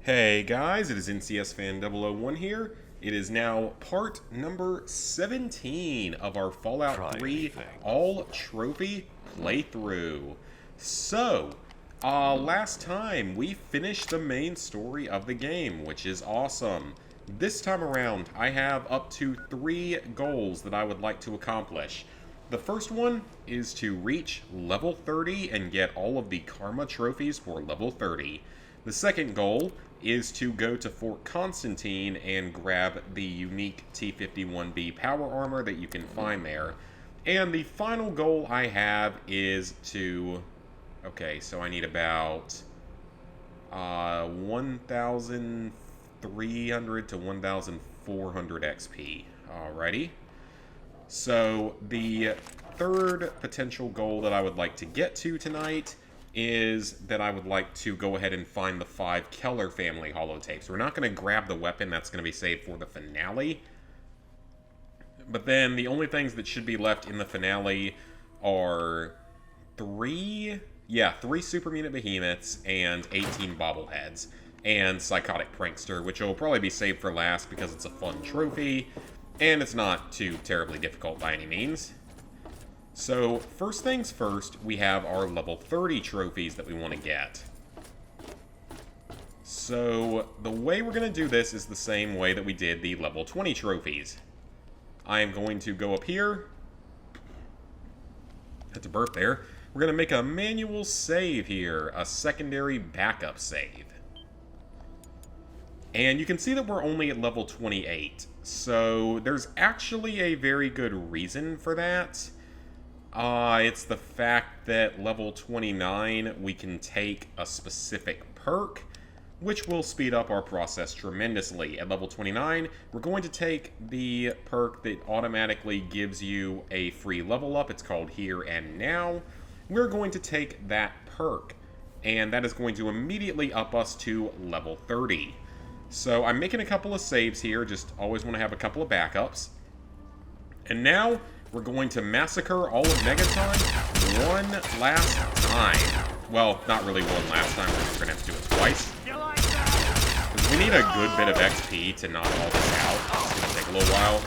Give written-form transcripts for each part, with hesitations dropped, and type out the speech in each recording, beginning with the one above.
Hey guys, it is NCSFan001 here. It is now part number 17 of our Fallout 3 all-trophy playthrough. So, last time we finished the main story of the game, which is awesome. This time around, I have up to 3 goals that I would like to accomplish. The first one is to reach level 30 and get all of the Karma trophies for level 30. The second goal is to go to Fort Constantine and grab the unique T51B Power Armor that you can find there. And the final goal I have is to... Okay, so I need about 1,300 to 1,400 XP. Alrighty. So the third potential goal that I would like to get to tonight is that I would like to go ahead and find the 5 Keller family holotapes. We're not going to grab the weapon, that's going to be saved for the finale. But then the only things that should be left in the finale are 3 super mutant behemoths and 18 bobbleheads. And Psychotic Prankster, which will probably be saved for last because it's a fun trophy, and it's not too terribly difficult by any means. So, first things first, we have our level 30 trophies that we want to get. So, the way we're going to do this is the same way that we did the level 20 trophies. I am going to go up here. Had to burp there. We're going to make a manual save here, a secondary backup save. And you can see that we're only at level 28. So, there's actually a very good reason for that. It's the fact that level 29, we can take a specific perk, which will speed up our process tremendously. At level 29, we're going to take the perk that automatically gives you a free level up. It's called Here and Now. We're going to take that perk, and that is going to immediately up us to level 30. So I'm making a couple of saves here, just always want to have a couple of backups. And now we're going to massacre all of Megaton one last time. Well, not really one last time, we're going to have to do it twice. Because we need a good bit of XP to knock all this out. It's going to take a little while.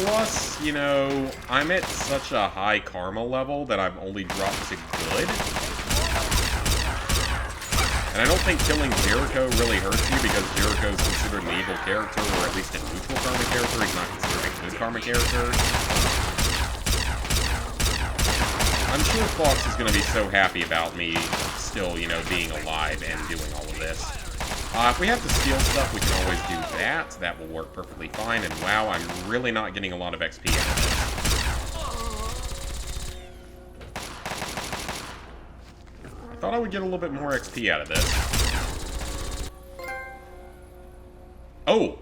Plus, you know, I'm at such a high karma level that I've only dropped to good. And I don't think killing Jericho really hurts you because Jericho's considered an evil character, or at least a neutral karma character. He's not considered a good karma character. I'm sure Fox is going to be so happy about me still, you know, being alive and doing all of this. If we have to steal stuff, we can always do that. That will work perfectly fine. And wow, I'm really not getting a lot of XP out of this. Thought I would get a little bit more XP out of this. Oh!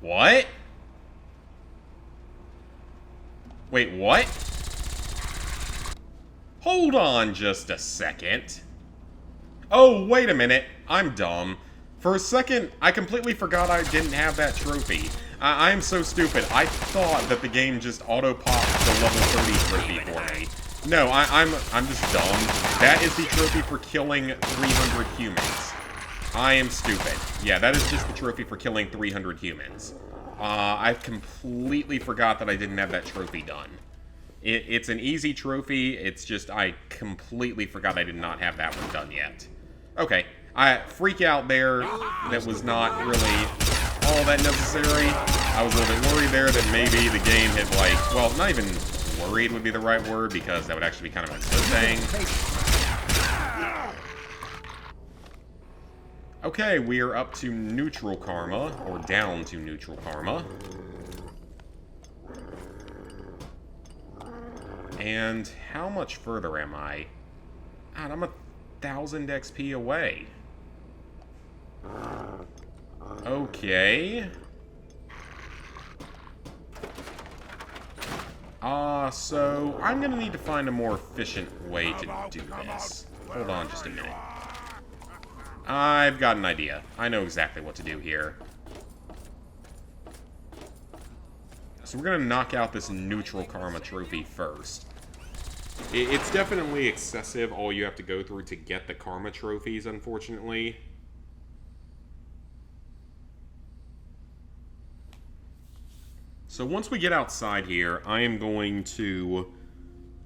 What? Wait, what? Hold on just a second. Oh, wait a minute. I'm dumb. For a second, I completely forgot I didn't have that trophy. I am so stupid. I thought that the game just auto-popped the level 30 trophy for me. No, I'm just dumb. That is the trophy for killing 300 humans. I am stupid. Yeah, that is just the trophy for killing 300 humans. I completely forgot that I didn't have that trophy done. It's an easy trophy, it's just I completely forgot I did not have that one done yet. Okay, freak out there. That was not really all that necessary. I was a little bit worried there that maybe the game had, like, well, not even worried would be the right word, because that would actually be kind of a good thing. Okay, we are up to neutral karma, or down to neutral karma. And how much further am I? God, I'm 1,000 XP away. Okay. So I'm gonna need to find a more efficient way to do this. Hold on just a minute. I've got an idea. I know exactly what to do here. So we're gonna knock out this neutral karma trophy first. It's definitely excessive all you have to go through to get the karma trophies, unfortunately. So once we get outside here, I am going to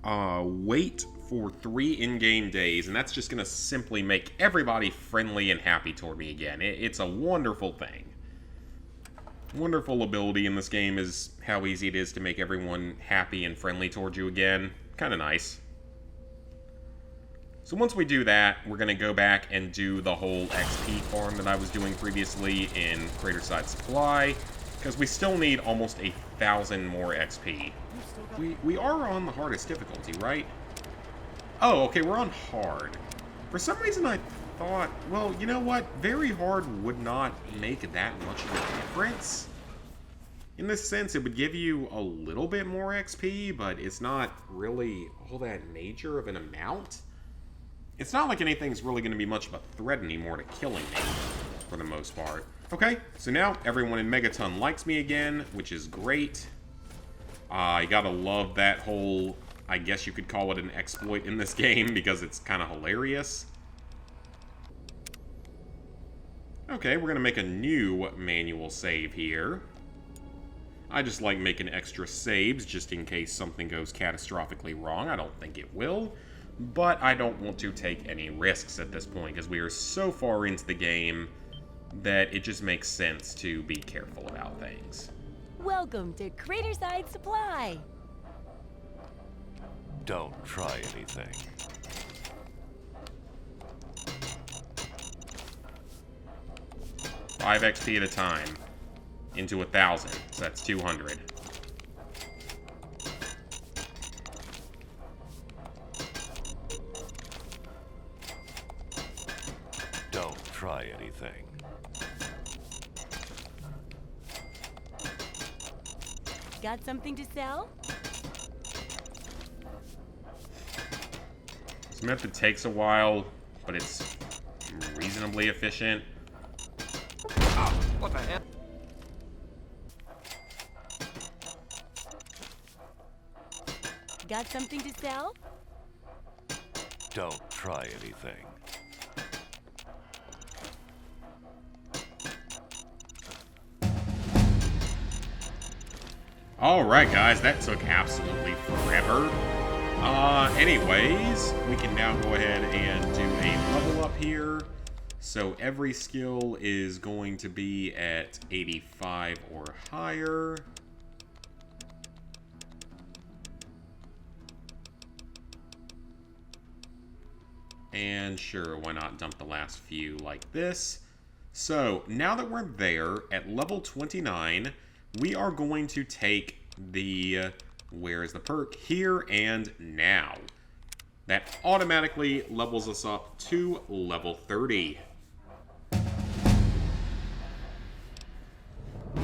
wait for 3 in-game days, and that's just going to simply make everybody friendly and happy toward me again. It's a wonderful thing. Wonderful ability in this game is how easy it is to make everyone happy and friendly toward you again. Kind of nice. So once we do that, we're going to go back and do the whole XP farm that I was doing previously in Craterside Supply, because we still need almost 1,000 more XP. We are on the hardest difficulty, right? Oh, okay, we're on hard. For some reason I thought, well, you know what? Very hard would not make that much of a difference. In this sense, it would give you a little bit more XP, but it's not really all that major of an amount. It's not like anything's really going to be much of a threat anymore to killing me, for the most part. Okay, so now everyone in Megaton likes me again, which is great. I gotta love that whole, I guess you could call it an exploit in this game, because it's kind of hilarious. Okay, we're gonna make a new manual save here. I just like making extra saves, just in case something goes catastrophically wrong. I don't think it will, but I don't want to take any risks at this point, because we are so far into the game that it just makes sense to be careful about things. Welcome to Craterside Supply. Don't try anything. Five XP at a time. Into 1,000, so that's 200. Don't try anything. Got something to sell? This method takes a while, but it's reasonably efficient. Oh, what the hell? Got something to sell? Don't try anything. Alright guys, that took absolutely forever. Anyways, we can now go ahead and do a level up here. So every skill is going to be at 85 or higher. And sure, why not dump the last few like this? So now that we're there at level 29, we are going to take the, where is the perk? Here and now. That automatically levels us up to level 30.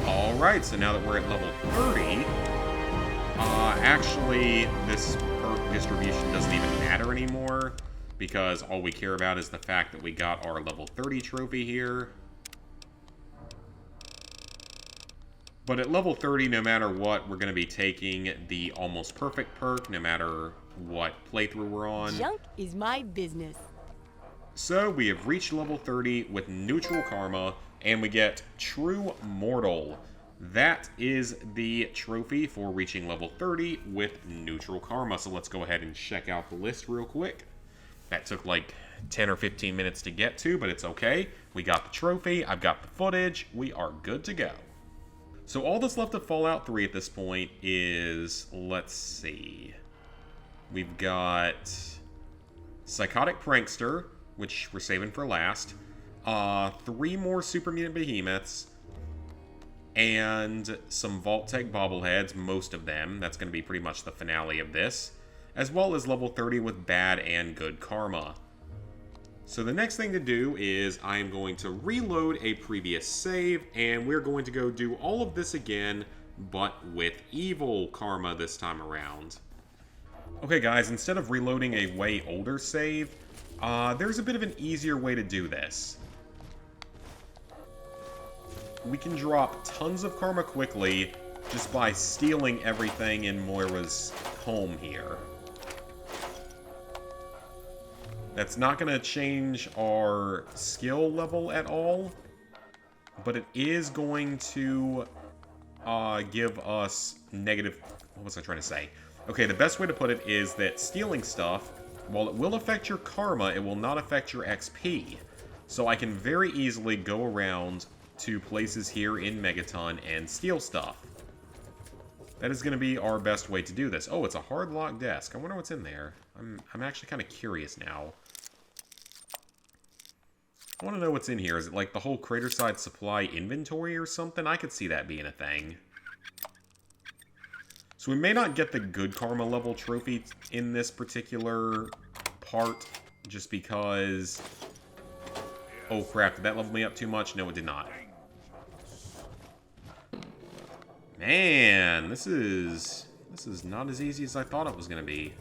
Alright, so now that we're at level 30, actually this perk distribution doesn't even matter anymore, because all we care about is the fact that we got our level 30 trophy here. But at level 30, no matter what, we're going to be taking the almost perfect perk, no matter what playthrough we're on. Junk is my business. So we have reached level 30 with neutral karma, and we get True Mortal. That is the trophy for reaching level 30 with neutral karma. So let's go ahead and check out the list real quick. That took like 10 or 15 minutes to get to, but it's okay. We got the trophy, I've got the footage, we are good to go. So all that's left of Fallout 3 at this point is, let's see. We've got Psychotic Prankster, which we're saving for last. 3 more Super Mutant Behemoths. And some Vault-Tec bobbleheads, most of them. That's going to be pretty much the finale of this. As well as level 30 with bad and good karma. So the next thing to do is I am going to reload a previous save, and we're going to go do all of this again, but with evil karma this time around. Okay guys, instead of reloading a way older save, there's a bit of an easier way to do this. We can drop tons of karma quickly just by stealing everything in Moira's home here. That's not going to change our skill level at all, but it is going to give us negative... What was I trying to say? Okay, the best way to put it is that stealing stuff, while it will affect your karma, it will not affect your XP. So I can very easily go around to places here in Megaton and steal stuff. That is going to be our best way to do this. Oh, it's a hard lock desk. I wonder what's in there. I'm actually kind of curious now. I want to know what's in here. Is it like the whole Craterside Supply inventory or something? I could see that being a thing. So we may not get the good karma level trophy in this particular part, just because... Oh crap, did that level me up too much? No, it did not. Man, this is not as easy as I thought it was going to be.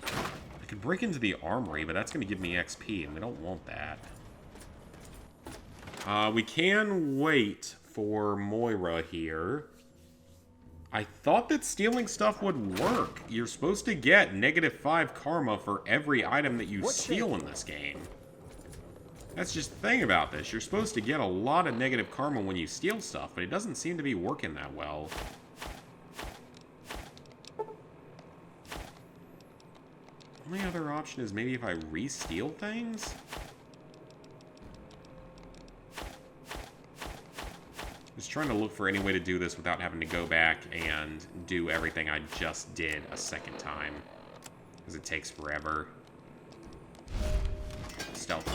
I could break into the armory, but that's going to give me XP, and we don't want that. We can wait for Moira here. I thought that stealing stuff would work. You're supposed to get -5 karma for every item that you steal in this game. That's just the thing about this. You're supposed to get a lot of negative karma when you steal stuff, but it doesn't seem to be working that well. Only other option is maybe if I re-steal things? Just trying to look for any way to do this without having to go back and do everything I just did a second time. Because it takes forever. Stealth.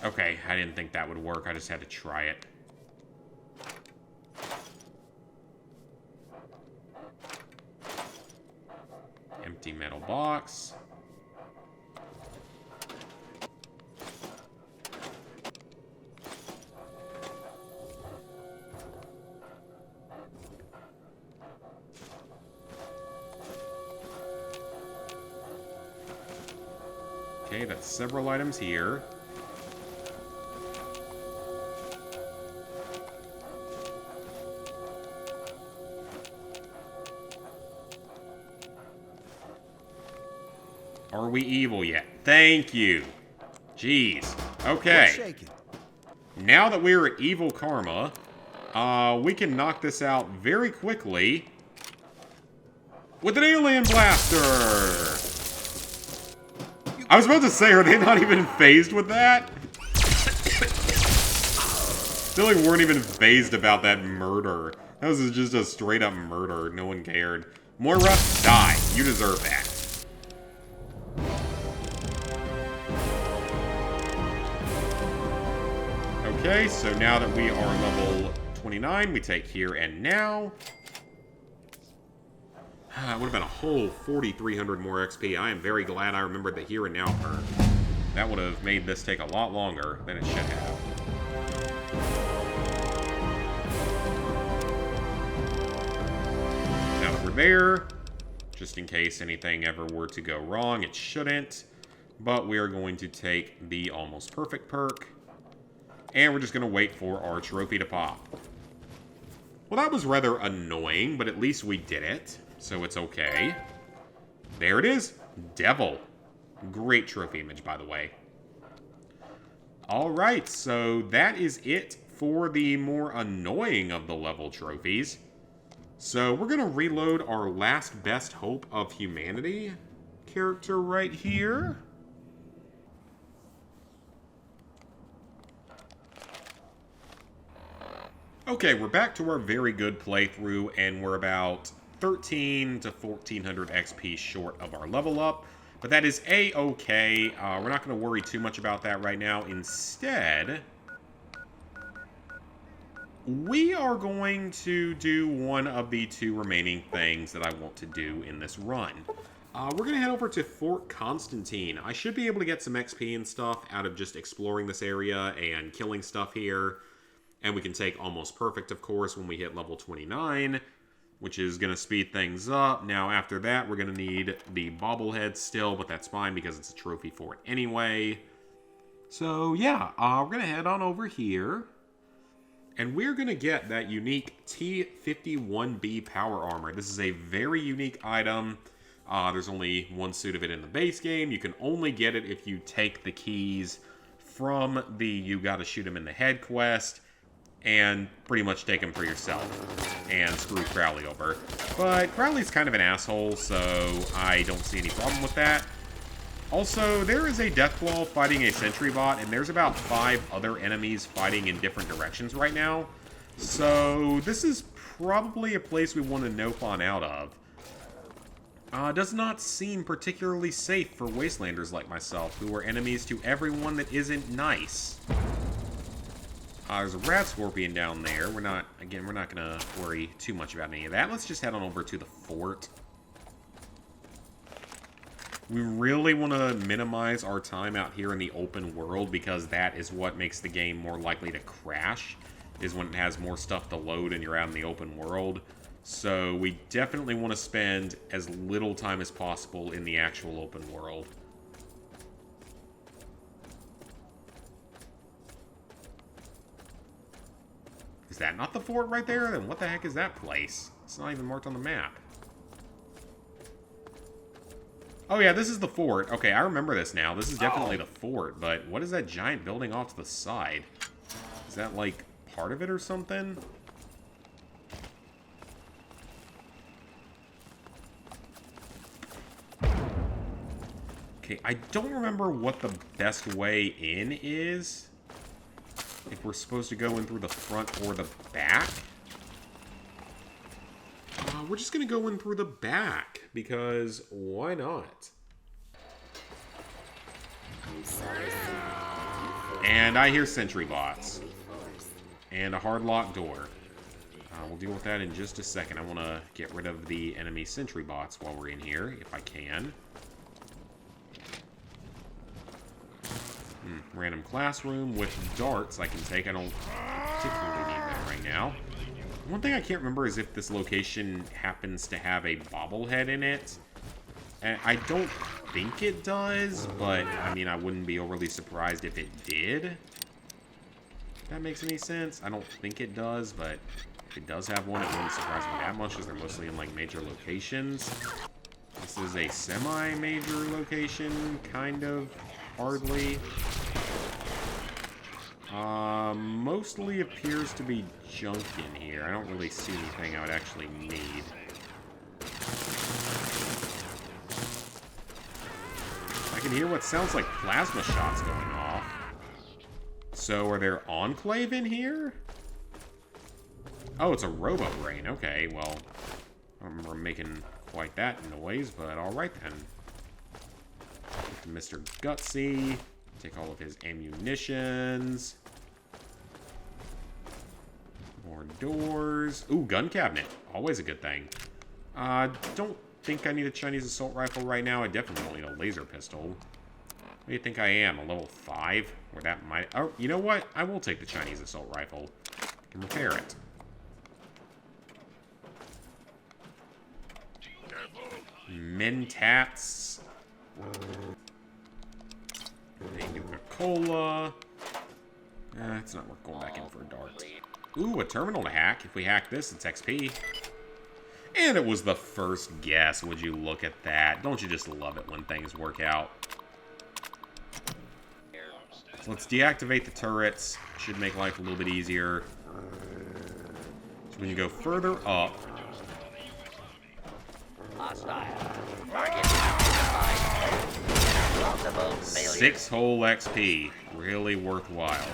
Okay, I didn't think that would work. I just had to try it. Empty metal box. Okay, that's several items here. Are we evil yet? Thank you. Jeez. Okay. Now that we're at evil karma, we can knock this out very quickly with an alien blaster. I was about to say, are they not even phased with that? They like weren't even phased about that murder. That was just a straight up murder. No one cared. Moira, die. You deserve that. Okay, so now that we are level 29, we take Here and Now. It would have been a whole 4,300 more XP. I am very glad I remembered the Here and Now perk. That would have made this take a lot longer than it should have. Now that we're there, just in case anything ever were to go wrong, it shouldn't. But we are going to take the Almost Perfect perk. And we're just going to wait for our trophy to pop. Well, that was rather annoying, but at least we did it. So it's okay. There it is. Devil. Great trophy image, by the way. Alright, so that is it for the more annoying of the level trophies. So we're going to reload our Last Best Hope of Humanity character right here. Okay, we're back to our very good playthrough, and we're about 13 to 1400 XP short of our level up, but that is a-okay. We're not going to worry too much about that right now. Instead, we are going to do one of the two remaining things that I want to do in this run. We're going to head over to Fort Constantine. I should be able to get some XP and stuff out of just exploring this area and killing stuff here. And we can take Almost Perfect, of course, when we hit level 29, which is going to speed things up. Now, after that, we're going to need the bobblehead still, but that's fine because it's a trophy for it anyway. So, yeah, we're going to head on over here. And we're going to get that unique T51B Power Armor. This is a very unique item. There's only one suit of it in the base game. You can only get it if you take the keys from the You Gotta Shoot Him in the Head quest and pretty much take him for yourself and screw Crowley over. But Crowley's kind of an asshole, so I don't see any problem with that. Also, there is a Deathclaw fighting a Sentry Bot, and there's about 5 other enemies fighting in different directions right now. So this is probably a place we want to nope on out of. Does not seem particularly safe for Wastelanders like myself, who are enemies to everyone that isn't nice. There's a Rat Scorpion down there. We're not going to worry too much about any of that. Let's just head on over to the fort. We really want to minimize our time out here in the open world because that is what makes the game more likely to crash, is when it has more stuff to load and you're out in the open world. So we definitely want to spend as little time as possible in the actual open world. Is that not the fort right there? Then what the heck is that place? It's not even marked on the map. Oh yeah, this is the fort. Okay, I remember this now. This is definitely the fort, but what is that giant building off to the side? Is that, like, part of it or something? Okay, I don't remember what the best way in is. If we're supposed to go in through the front or the back. We're just going to go in through the back, because why not? And I hear sentry bots. And a hard lock door. We'll deal with that in just a second. I want to get rid of the enemy sentry bots while we're in here, if I can. Random classroom with darts I can take. I don't particularly need that right now. One thing I can't remember is if this location happens to have a bobblehead in it. I don't think it does, but, I mean, I wouldn't be overly surprised if it did. If that makes any sense. I don't think it does, but if it does have one, it wouldn't surprise me that much, because they're mostly in, like, major locations. This is a semi-major location, kind of, hardly. Mostly appears to be junk in here. I don't really see anything I would actually need. I can hear what sounds like plasma shots going off. So, are there Enclave in here? Oh, it's a Robo-Brain. Okay, well, I don't remember making quite that noise, but alright then. Mr. Gutsy. Take all of his ammunitions. More doors. Ooh, gun cabinet. Always a good thing. Don't think I need a Chinese assault rifle right now. I definitely don't need a laser pistol. What do you think I am? A level 5? Or that might... Oh, you know what? I will take the Chinese assault rifle. I can repair it. Mentats. Cola. It's not worth going back in for a dart. Ooh, a terminal to hack. If we hack this, it's XP. And it was the first guess. Would you look at that? Don't you just love it when things work out? So let's deactivate the turrets. Should make life a little bit easier. So when you go further up... 6 whole XP. Really worthwhile.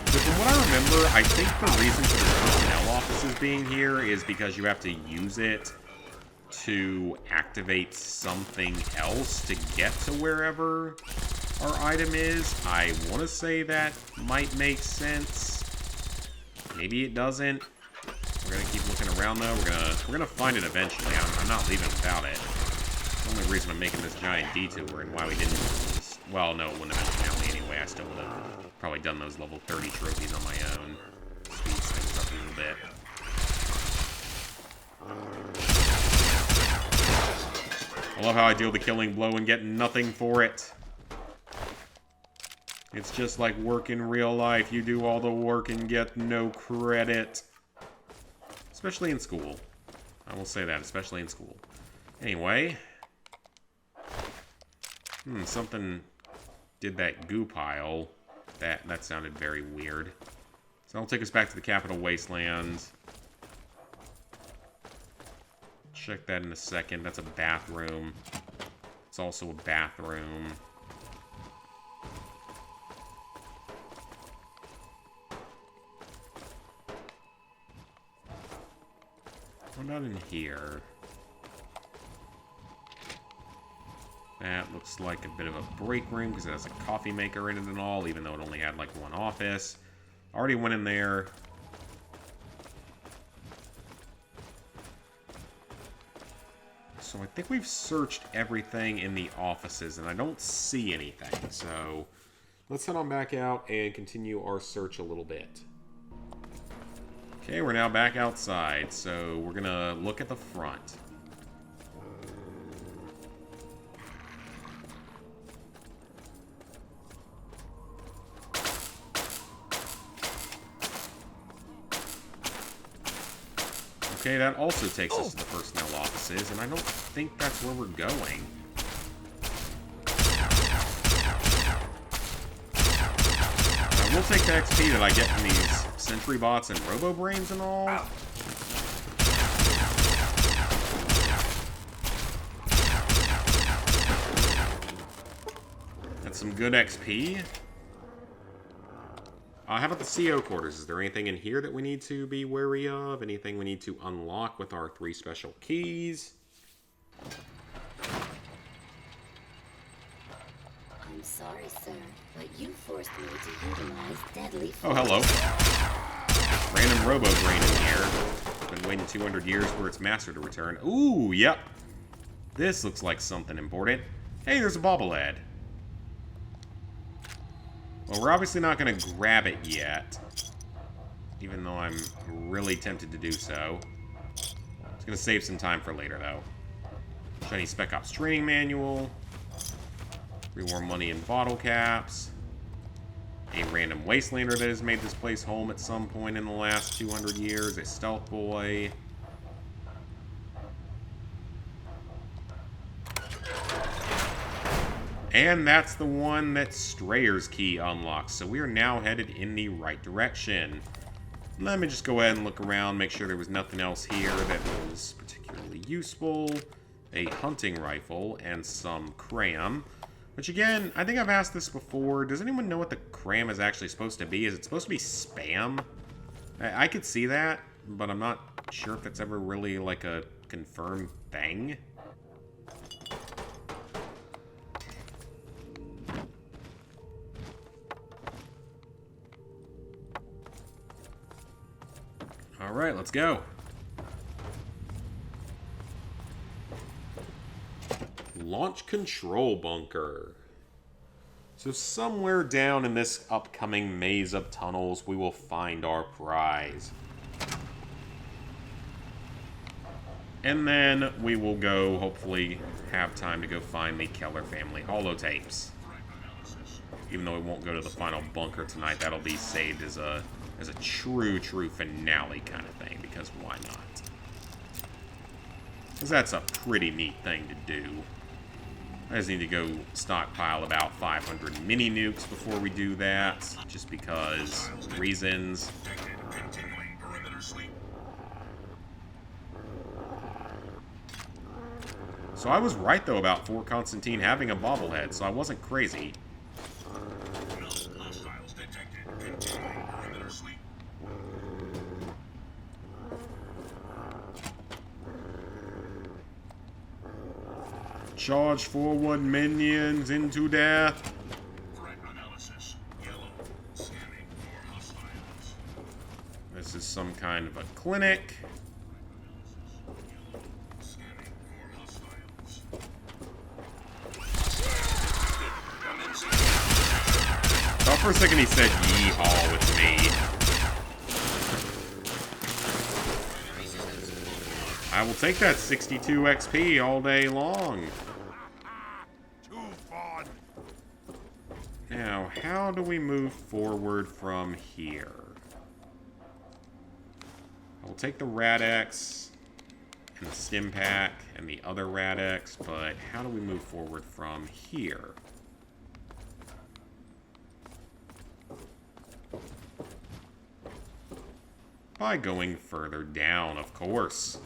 So from what I remember, I think the reason for the personnel offices being here is because you have to use it to activate something else to get to wherever our item is. I want to say that might make sense. Maybe it doesn't. We're gonna keep looking around though. We're gonna find it eventually. I'm not leaving without it. The only reason I'm making this giant detour and why we didn't just, well, no, it wouldn't have been finale anyway. I still would have probably done those level 30 trophies on my own. Speeds things up a little bit. I love how I deal the killing blow and get nothing for it. It's just like work in real life. You do all the work and get no credit. Especially in school. I will say that, especially in school. Anyway. Something did that goo pile. That sounded very weird. So that'll take us back to the Capital Wasteland. Check that in a second. That's a bathroom. It's also a bathroom. What about in here? That looks like a bit of a break room because it has a coffee maker in it and all, even though it only had like one office. Already went in there. So I think we've searched everything in the offices, and I don't see anything. So let's head on back out and continue our search a little bit. Okay, we're now back outside, so we're gonna look at the front. Okay, that also takes us to the personnel offices, and I don't think that's where we're going. I will take the XP that I get from these sentry bots and robo-brains and all. That's some good XP. How about the CO quarters? Is there anything in here that we need to be wary of? Anything we need to unlock with our 3 special keys? I'm sorry, sir, but you forced me to utilize deadly force. Oh, hello. Random robo-brain in here. Been waiting 200 years for its master to return. Ooh, yep. This looks like something important. Hey, there's a bobblehead. Well, we're obviously not going to grab it yet. Even though I'm really tempted to do so. It's going to save some time for later, though. Shiny Spec Ops training manual. 3 more money in bottle caps. A random wastelander that has made this place home at some point in the last 200 years. A stealth boy. And that's the one that Strayer's key unlocks. So we are now headed in the right direction. Let me just go ahead and look around, make sure there was nothing else here that was particularly useful. A hunting rifle and some cram. Which again, I think I've asked this before. Does anyone know what the cram is actually supposed to be? Is it supposed to be spam? I could see that, but I'm not sure if it's ever really like a confirmed thing. Alright, let's go. Launch control bunker. So somewhere down in this upcoming maze of tunnels, we will find our prize. And then we will go, hopefully, have time to go find the Keller family holotapes. Even though we won't go to the final bunker tonight, that'll be saved as a true finale kind of thing, because why not? Because that's a pretty neat thing to do. I just need to go stockpile about 500 mini nukes before we do that, just because reasons. So I was right, though, about Fort Constantine having a bobblehead, so I wasn't crazy. Charge forward, minions, into death. Threat analysis. Yellow. Scanning for hostiles. This is some kind of a clinic. Scanning for hostiles. Thought for a second he said yeehaw with me. I will take that 62 XP all day long. Now, how do we move forward from here? I'll take the Rad-X and the Stim Pack and the other Rad-X, but how do we move forward from here? By going further down, of course.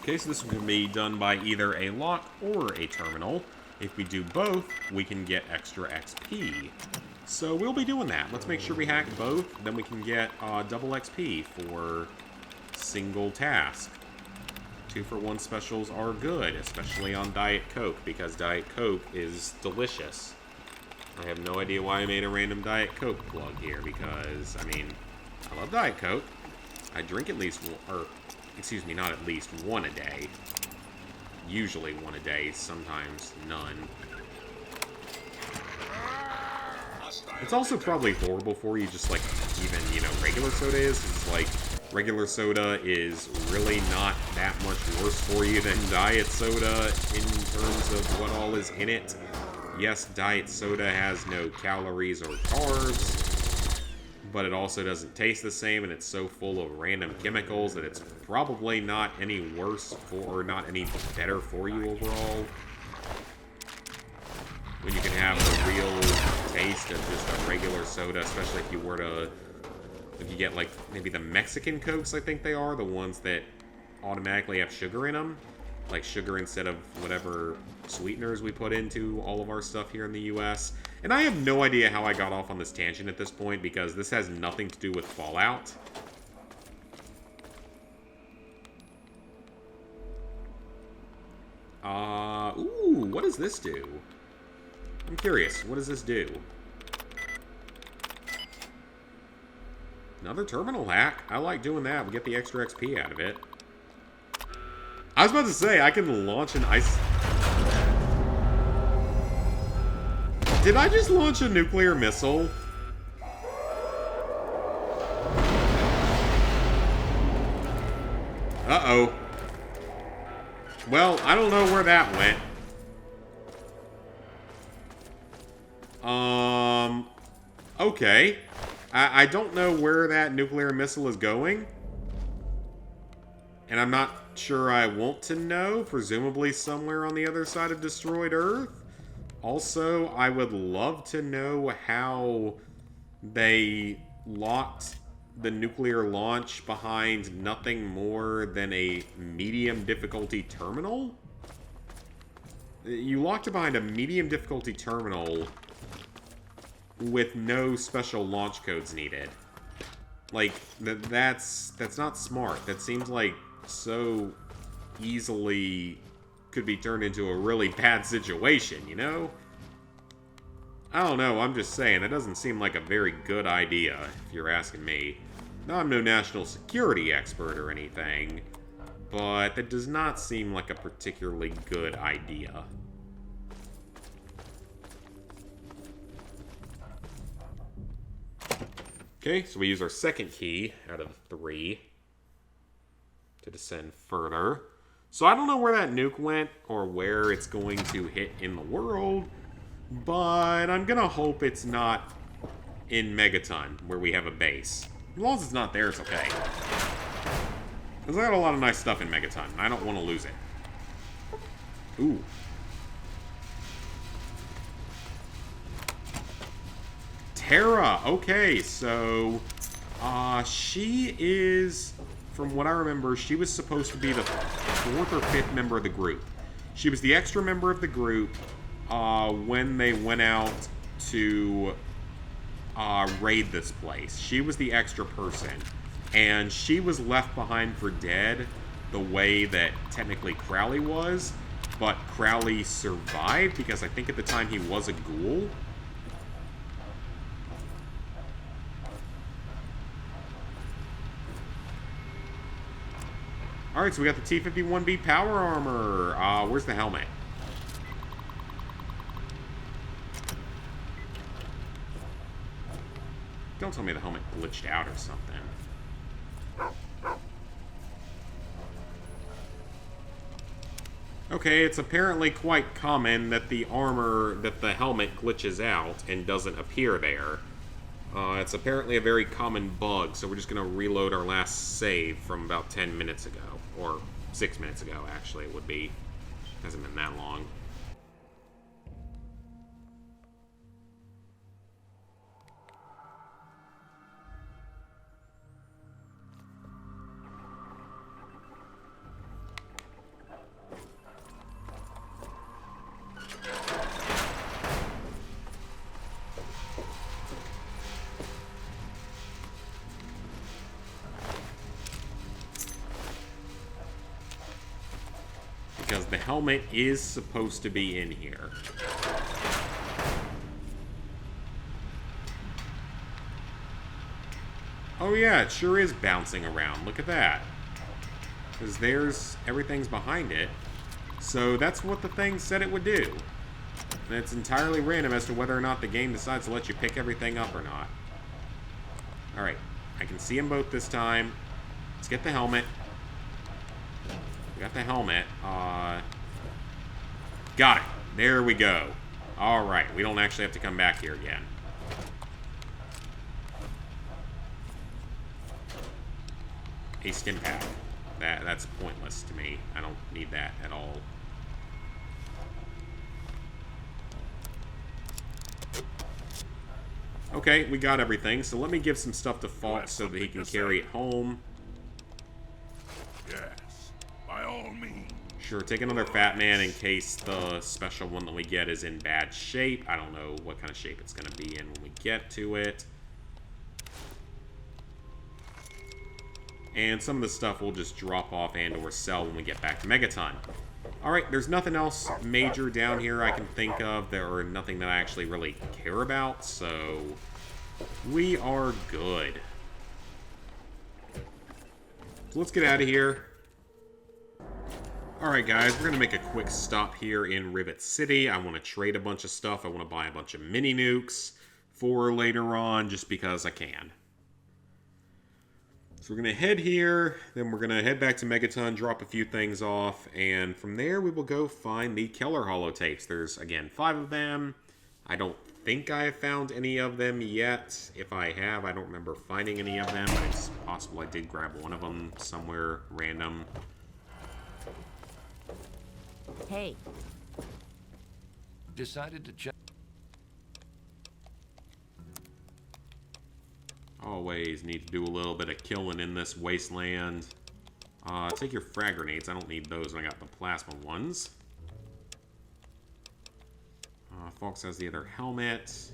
Okay, so this can be done by either a lock or a terminal. If we do both, we can get extra XP. So we'll be doing that. Let's make sure we hack both, then we can get double XP for single task. 2-for-1 specials are good, especially on Diet Coke, because Diet Coke is delicious. I have no idea why I made a random Diet Coke plug here, because, I mean, I love Diet Coke. I drink at least one, or, excuse me, not at least one a day. Usually one a day, sometimes none. It's also probably horrible for you, just like even, you know, regular soda is. It's like, regular soda is really not that much worse for you than diet soda in terms of what all is in it. Yes, diet soda has no calories or carbs, but it also doesn't taste the same, and it's so full of random chemicals that it's probably not any worse for, or not any better for you overall. When you can have the real taste of just a regular soda, especially if you were to, if you get like maybe the Mexican Cokes, I think they are, the ones that automatically have sugar in them, like sugar instead of whatever sweeteners we put into all of our stuff here in the US. And I have no idea how I got off on this tangent at this point, because this has nothing to do with Fallout. Ooh, what does this do? I'm curious, what does this do? Another terminal hack. I like doing that. We get the extra XP out of it. I was about to say, I can launch an ice... Did I just launch a nuclear missile? Uh-oh. Well, I don't know where that went. Okay. I don't know where that nuclear missile is going. And I'm not sure I want to know. Presumably somewhere on the other side of destroyed Earth. Also, I would love to know how they locked the nuclear launch behind nothing more than a medium difficulty terminal? You locked it behind a medium difficulty terminal with no special launch codes needed. Like, that's not smart. That seems like so easily could be turned into a really bad situation, you know? I don't know, I'm just saying, that doesn't seem like a very good idea, if you're asking me. Now, I'm no national security expert or anything, but that does not seem like a particularly good idea. Okay, so we use our second key out of 3 to descend further. So I don't know where that nuke went or where it's going to hit in the world, but I'm gonna hope it's not in Megaton, where we have a base. As long as it's not there, it's okay. Because I got a lot of nice stuff in Megaton, and I don't want to lose it. Ooh. Terra! Okay, so... she is... From what I remember, she was supposed to be the 4th or 5th member of the group. She was the extra member of the group when they went out to raid this place. She was the extra person. And she was left behind for dead the way that technically Crowley was. But Crowley survived because I think at the time he was a ghoul. Alright, so we got the T51B Power Armor. Where's the helmet? Don't tell me the helmet glitched out or something. Okay, Okay, it's apparently quite common that the helmet glitches out and doesn't appear there. It's apparently a very common bug, so we're just going to reload our last save from about 10 minutes ago. Or 6 minutes ago, actually, it would be. Hasn't been that long. Because the helmet is supposed to be in here. Oh yeah, it sure is bouncing around. Look at that. Because everything's behind it. So that's what the thing said it would do. And it's entirely random as to whether or not the game decides to let you pick everything up or not. Alright, I can see them both this time. Let's get the helmet. We got the helmet. Got it. There we go. Alright, we don't actually have to come back here again. A stim pack. That's pointless to me. I don't need that at all. Okay, we got everything. So let me give some stuff to Falk so that he can carry it home. Yes, by all means. Sure, take another Fat Man in case the special one that we get is in bad shape. I don't know what kind of shape it's going to be in when we get to it. And some of the stuff we'll just drop off and or sell when we get back to Megaton. Alright, there's nothing else major down here I can think of. There are nothing that I actually really care about, so we are good. So let's get out of here. Alright guys, we're going to make a quick stop here in Rivet City. I want to trade a bunch of stuff. I want to buy a bunch of mini nukes for later on, just because I can. So we're going to head here, then we're going to head back to Megaton, drop a few things off, and from there we will go find the Keller Holotapes. There's, again, 5 of them. I don't think I have found any of them yet. If I have, I don't remember finding any of them, but it's possible I did grab one of them somewhere random. Hey, Decided to check. Always need to do a little bit of killing in this wasteland. Take your frag grenades. I don't need those when I got the plasma ones. Fox has the other helmet.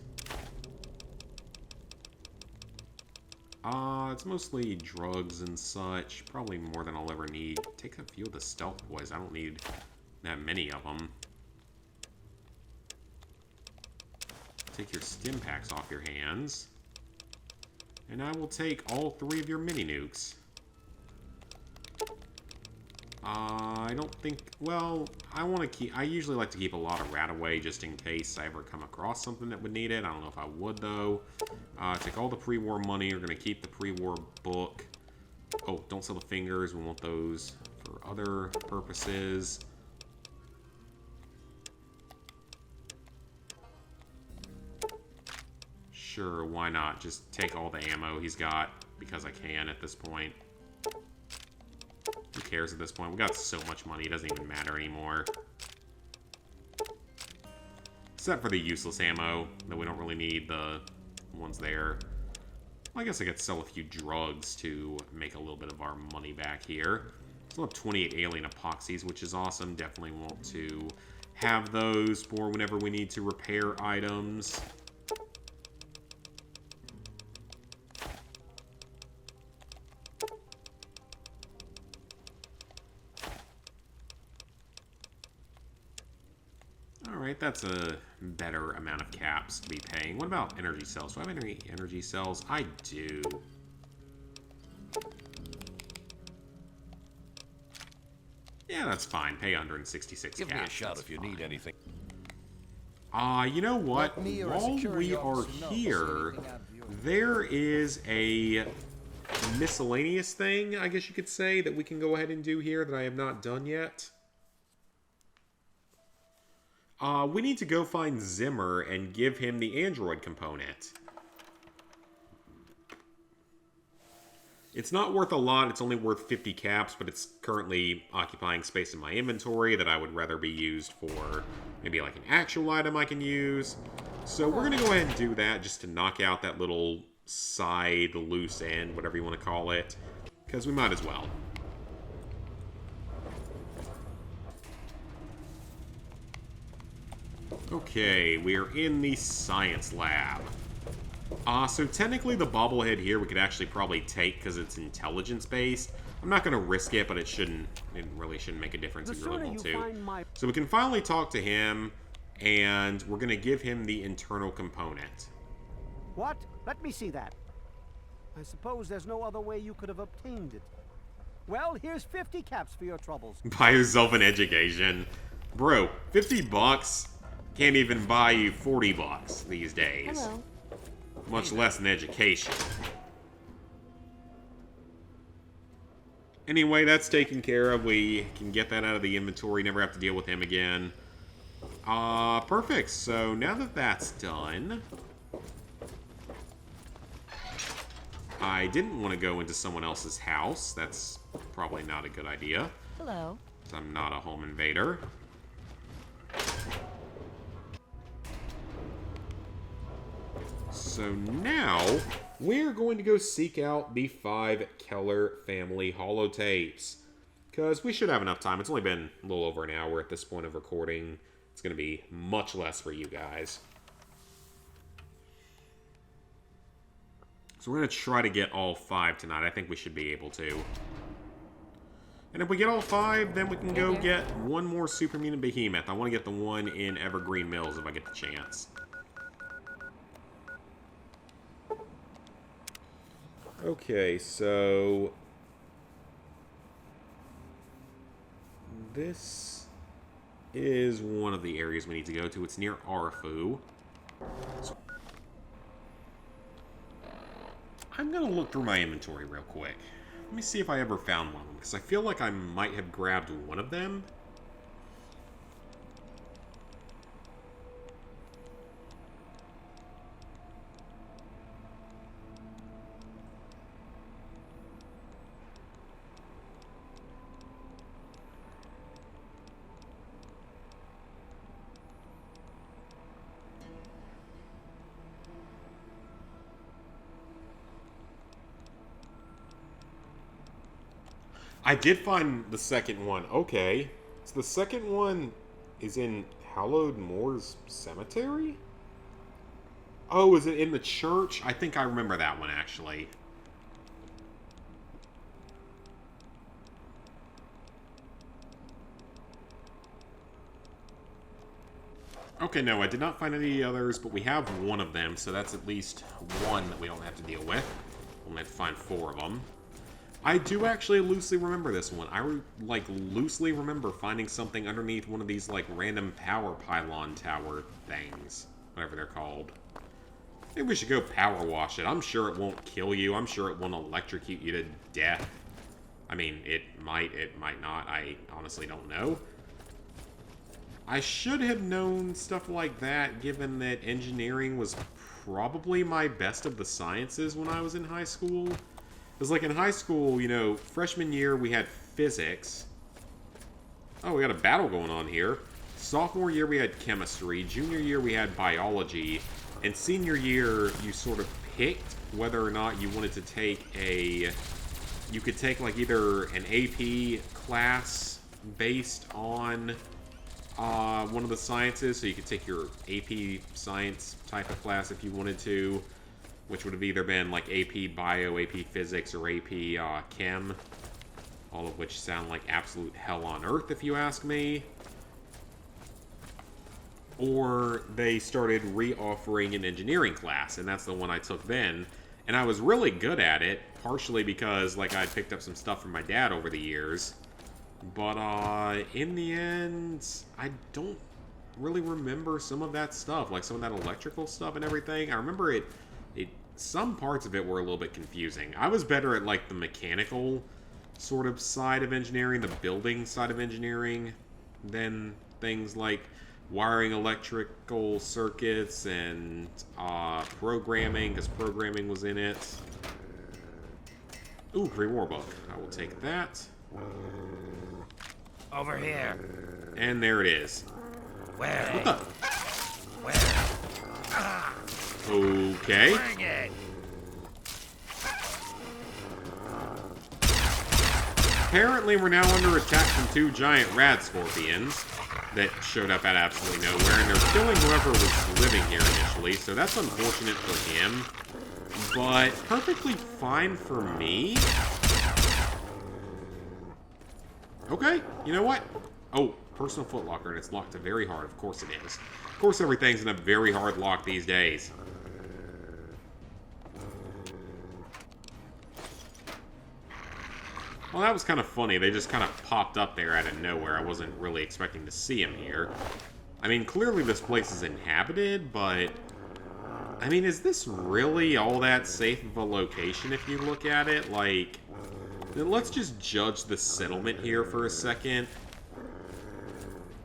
It's mostly drugs and such. Probably more than I'll ever need. Take a few of the stealth boys. I don't need that many of them. Take your stim packs off your hands. And I will take all 3 of your mini nukes. I don't think... Well, I usually like to keep a lot of Rataway just in case I ever come across something that would need it. I don't know if I would, though. Take all the pre-war money. We're going to keep the pre-war book. Oh, don't sell the fingers. We want those for other purposes. Sure, why not? Just take all the ammo he's got, because I can at this point. Who cares at this point? We got so much money, it doesn't even matter anymore. Except for the useless ammo, that we don't really need the ones there. Well, I guess I could sell a few drugs to make a little bit of our money back here. Still have 28 alien epoxies, which is awesome. Definitely want to have those for whenever we need to repair items. Alright, that's a better amount of caps to be paying. What about energy cells? Do I have any energy cells? I do. Yeah, that's fine. Pay 166 Give caps. me a shout That's if you fine. need anything. You know what? While we are here, there is a miscellaneous thing, I guess you could say, that we can go ahead and do here that I have not done yet. We need to go find Zimmer and give him the android component. It's not worth a lot. It's only worth 50 caps, but it's currently occupying space in my inventory that I would rather be used for maybe like an actual item I can use. So we're going to go ahead and do that just to knock out that little side loose end, whatever you want to call it, because we might as well. Okay, we are in the science lab. So technically the bobblehead here we could actually probably take because it's intelligence-based. I'm not going to risk it, but it really shouldn't make a difference if you really want to. So we can finally talk to him, and we're going to give him the internal component. What? Let me see that. I suppose there's no other way you could have obtained it. Well, here's 50 caps for your troubles. Buy yourself an education. Bro, 50 bucks can't even buy you 40 bucks these days. Hello. Much less an education. Anyway, that's taken care of. We can get that out of the inventory. Never have to deal with him again. Perfect. So now that that's done, I didn't want to go into someone else's house. That's probably not a good idea. Hello. I'm not a home invader. So now, we're going to go seek out the 5 Keller family holotapes. Because we should have enough time. It's only been a little over an hour at this point of recording. It's going to be much less for you guys. So we're going to try to get all 5 tonight. I think we should be able to. And if we get all 5, then we can go get one more Super Mutant Behemoth. I want to get the one in Evergreen Mills if I get the chance. Okay, so this is one of the areas we need to go to. It's near Arfu. So I'm going to look through my inventory real quick. Let me see if I ever found one of them, because I feel like I might have grabbed one of them. I did find the second one. Okay. So the second one is in Hallowed Moors Cemetery? Oh, is it in the church? I think I remember that one, actually. Okay, no, I did not find any others, but we have one of them, so that's at least one that we don't have to deal with. We'll have to find 4 of them. I do actually loosely remember this one. I, loosely remember finding something underneath one of these, random power pylon tower things. Whatever they're called. Maybe we should go power wash it. I'm sure it won't kill you. I'm sure it won't electrocute you to death. I mean, it might not. I honestly don't know. I should have known stuff like that, given that engineering was probably my best of the sciences when I was in high school. Because, in high school, freshman year we had physics. Oh, we got a battle going on here. Sophomore year we had chemistry. Junior year we had biology. And senior year you sort of picked whether or not you wanted to take a... You could take, either an AP class based on one of the sciences. So you could take your AP science type of class if you wanted to. Which would have either been AP Bio, AP Physics, or AP Chem. All of which sound like absolute hell on earth, if you ask me. Or they started re-offering an engineering class, and that's the one I took then. And I was really good at it, partially because, I picked up some stuff from my dad over the years. But, in the end, I don't really remember some of that stuff. Some of that electrical stuff and everything. I remember some parts of it were a little bit confusing. I was better at, the mechanical sort of side of engineering, the building side of engineering, than things like wiring electrical circuits and programming, because programming was in it. Ooh, pre-war book. I will take that. Over here. And there it is. Where? What the? Where? Okay. Bring it. Apparently, we're now under attack from 2 giant rad scorpions that showed up at absolutely nowhere, and they're killing whoever was living here initially, so that's unfortunate for him, but perfectly fine for me. Okay, you know what? Oh, personal footlocker, and it's locked to very hard. Of course it is. Of course everything's in a very hard lock these days. Well, that was kind of funny. They just kind of popped up there out of nowhere. I wasn't really expecting to see them here. I mean, clearly this place is inhabited, but... I mean, is this really all that safe of a location if you look at it? Like, let's just judge the settlement here for a second.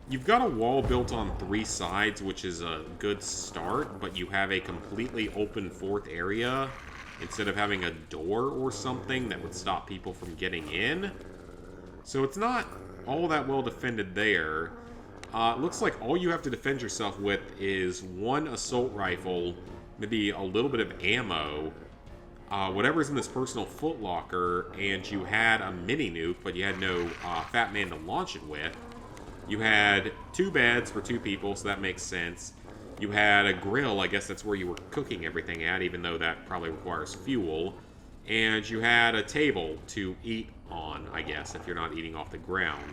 You've got a wall built on 3 sides, which is a good start, but you have a completely open 4th area instead of having a door or something that would stop people from getting in. So it's not all that well defended there. Looks like all you have to defend yourself with is 1 assault rifle, maybe a little bit of ammo, whatever's in this personal footlocker, and you had a mini nuke, but you had no fat man to launch it with. You had 2 beds for 2 people, so that makes sense. You had a grill, I guess that's where you were cooking everything at, even though that probably requires fuel. And you had a table to eat on, I guess, if you're not eating off the ground.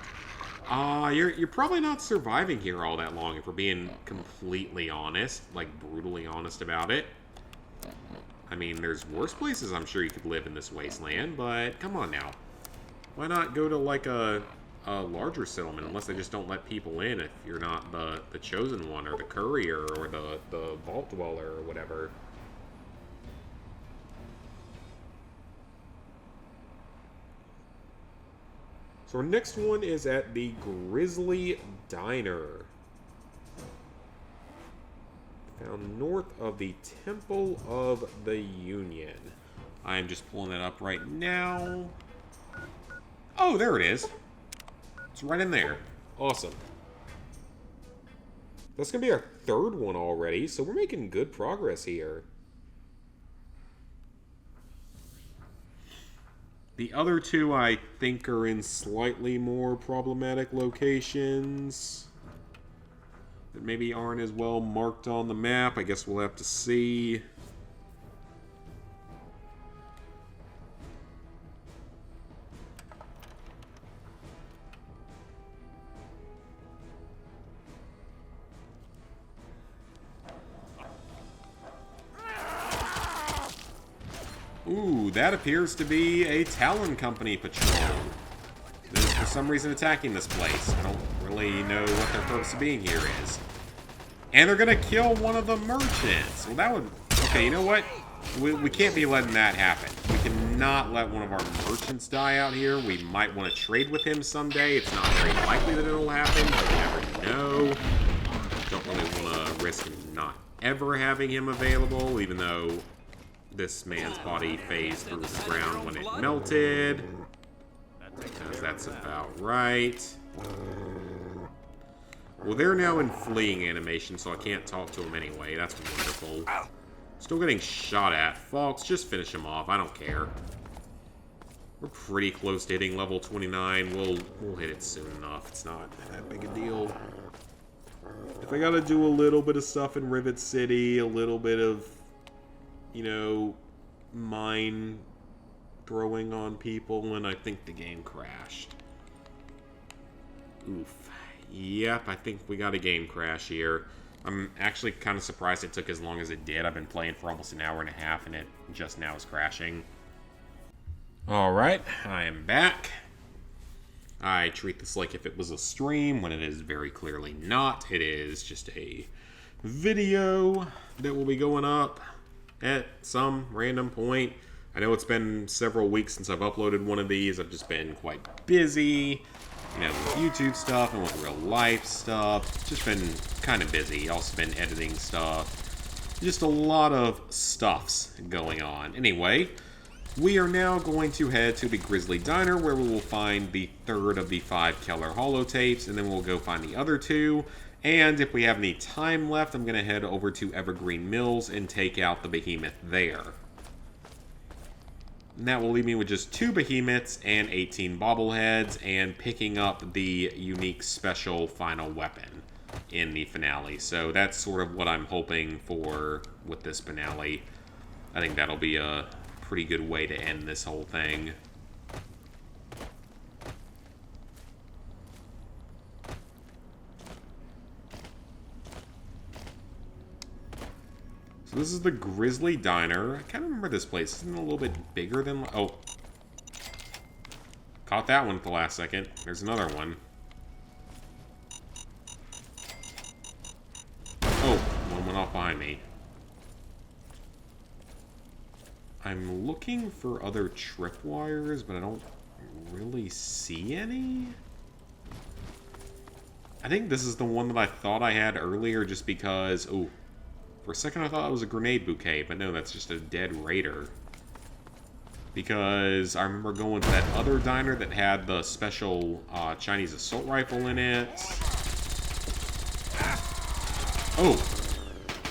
You're probably not surviving here all that long, if we're being completely honest, like brutally honest about it. I mean, there's worse places I'm sure you could live in this wasteland, but come on now. Why not go to like a larger settlement, unless they just don't let people in if you're not the chosen one, or the courier, or the vault dweller, or whatever. So our next one is at the Grizzly Diner, found north of the Temple of the Union. I am just pulling it up right now. Oh, there it is. It's right in there. Awesome. That's going to be our 3rd one already, so we're making good progress here. The other 2, I think, are in slightly more problematic locations that maybe aren't as well marked on the map. I guess we'll have to see. Ooh, that appears to be a Talon Company patrol that is for some reason attacking this place. I don't really know what their purpose of being here is. And they're gonna kill one of the merchants. Well, that would... Okay, you know what? We can't be letting that happen. We cannot let one of our merchants die out here. We might want to trade with him someday. It's not very likely that it'll happen, but you never know. Don't really want to risk not ever having him available, even though this man's body phased through the ground when it melted. Because that's about right. Well, they're now in fleeing animation, so I can't talk to them anyway. That's wonderful. Still getting shot at. Fox, just finish him off. I don't care. We're pretty close to hitting level 29. We'll hit it soon enough. It's not that big a deal. If I gotta do a little bit of stuff in Rivet City, a little bit of, you know, mine throwing on people, and I think the game crashed. Oof. Yep, I think we got a game crash here. I'm actually kind of surprised it took as long as it did. I've been playing for almost an hour and a half, and it just now is crashing. Alright, I am back. I treat this like if it was a stream, when it is very clearly not. It is just a video that will be going up at some random point. I know it's been several weeks since I've uploaded one of these. I've just been quite busy. you know, with YouTube stuff and with real life stuff. Just been kind of busy. Also been editing stuff. Just a lot of stuffs going on. Anyway, we are now going to head to the Grizzly Diner, where we will find the third of the 5 Keller Holotapes, and then we'll go find the other 2. And if we have any time left, I'm going to head over to Evergreen Mills and take out the behemoth there. And that will leave me with just 2 behemoths and 18 bobbleheads, and picking up the unique special final weapon in the finale. So that's sort of what I'm hoping for with this finale. I think that'll be a pretty good way to end this whole thing. So this is the Grizzly Diner. I kind of remember this place. Isn't it a little bit bigger than... Oh. Caught that one at the last second. There's another one. Oh, one went off behind me. I'm looking for other tripwires, but I don't really see any. I think this is the one that I thought I had earlier just because... Oh, for a second I thought it was a grenade bouquet, but no, that's just a dead raider. Because I remember going to that other diner that had the special Chinese assault rifle in it. Oh,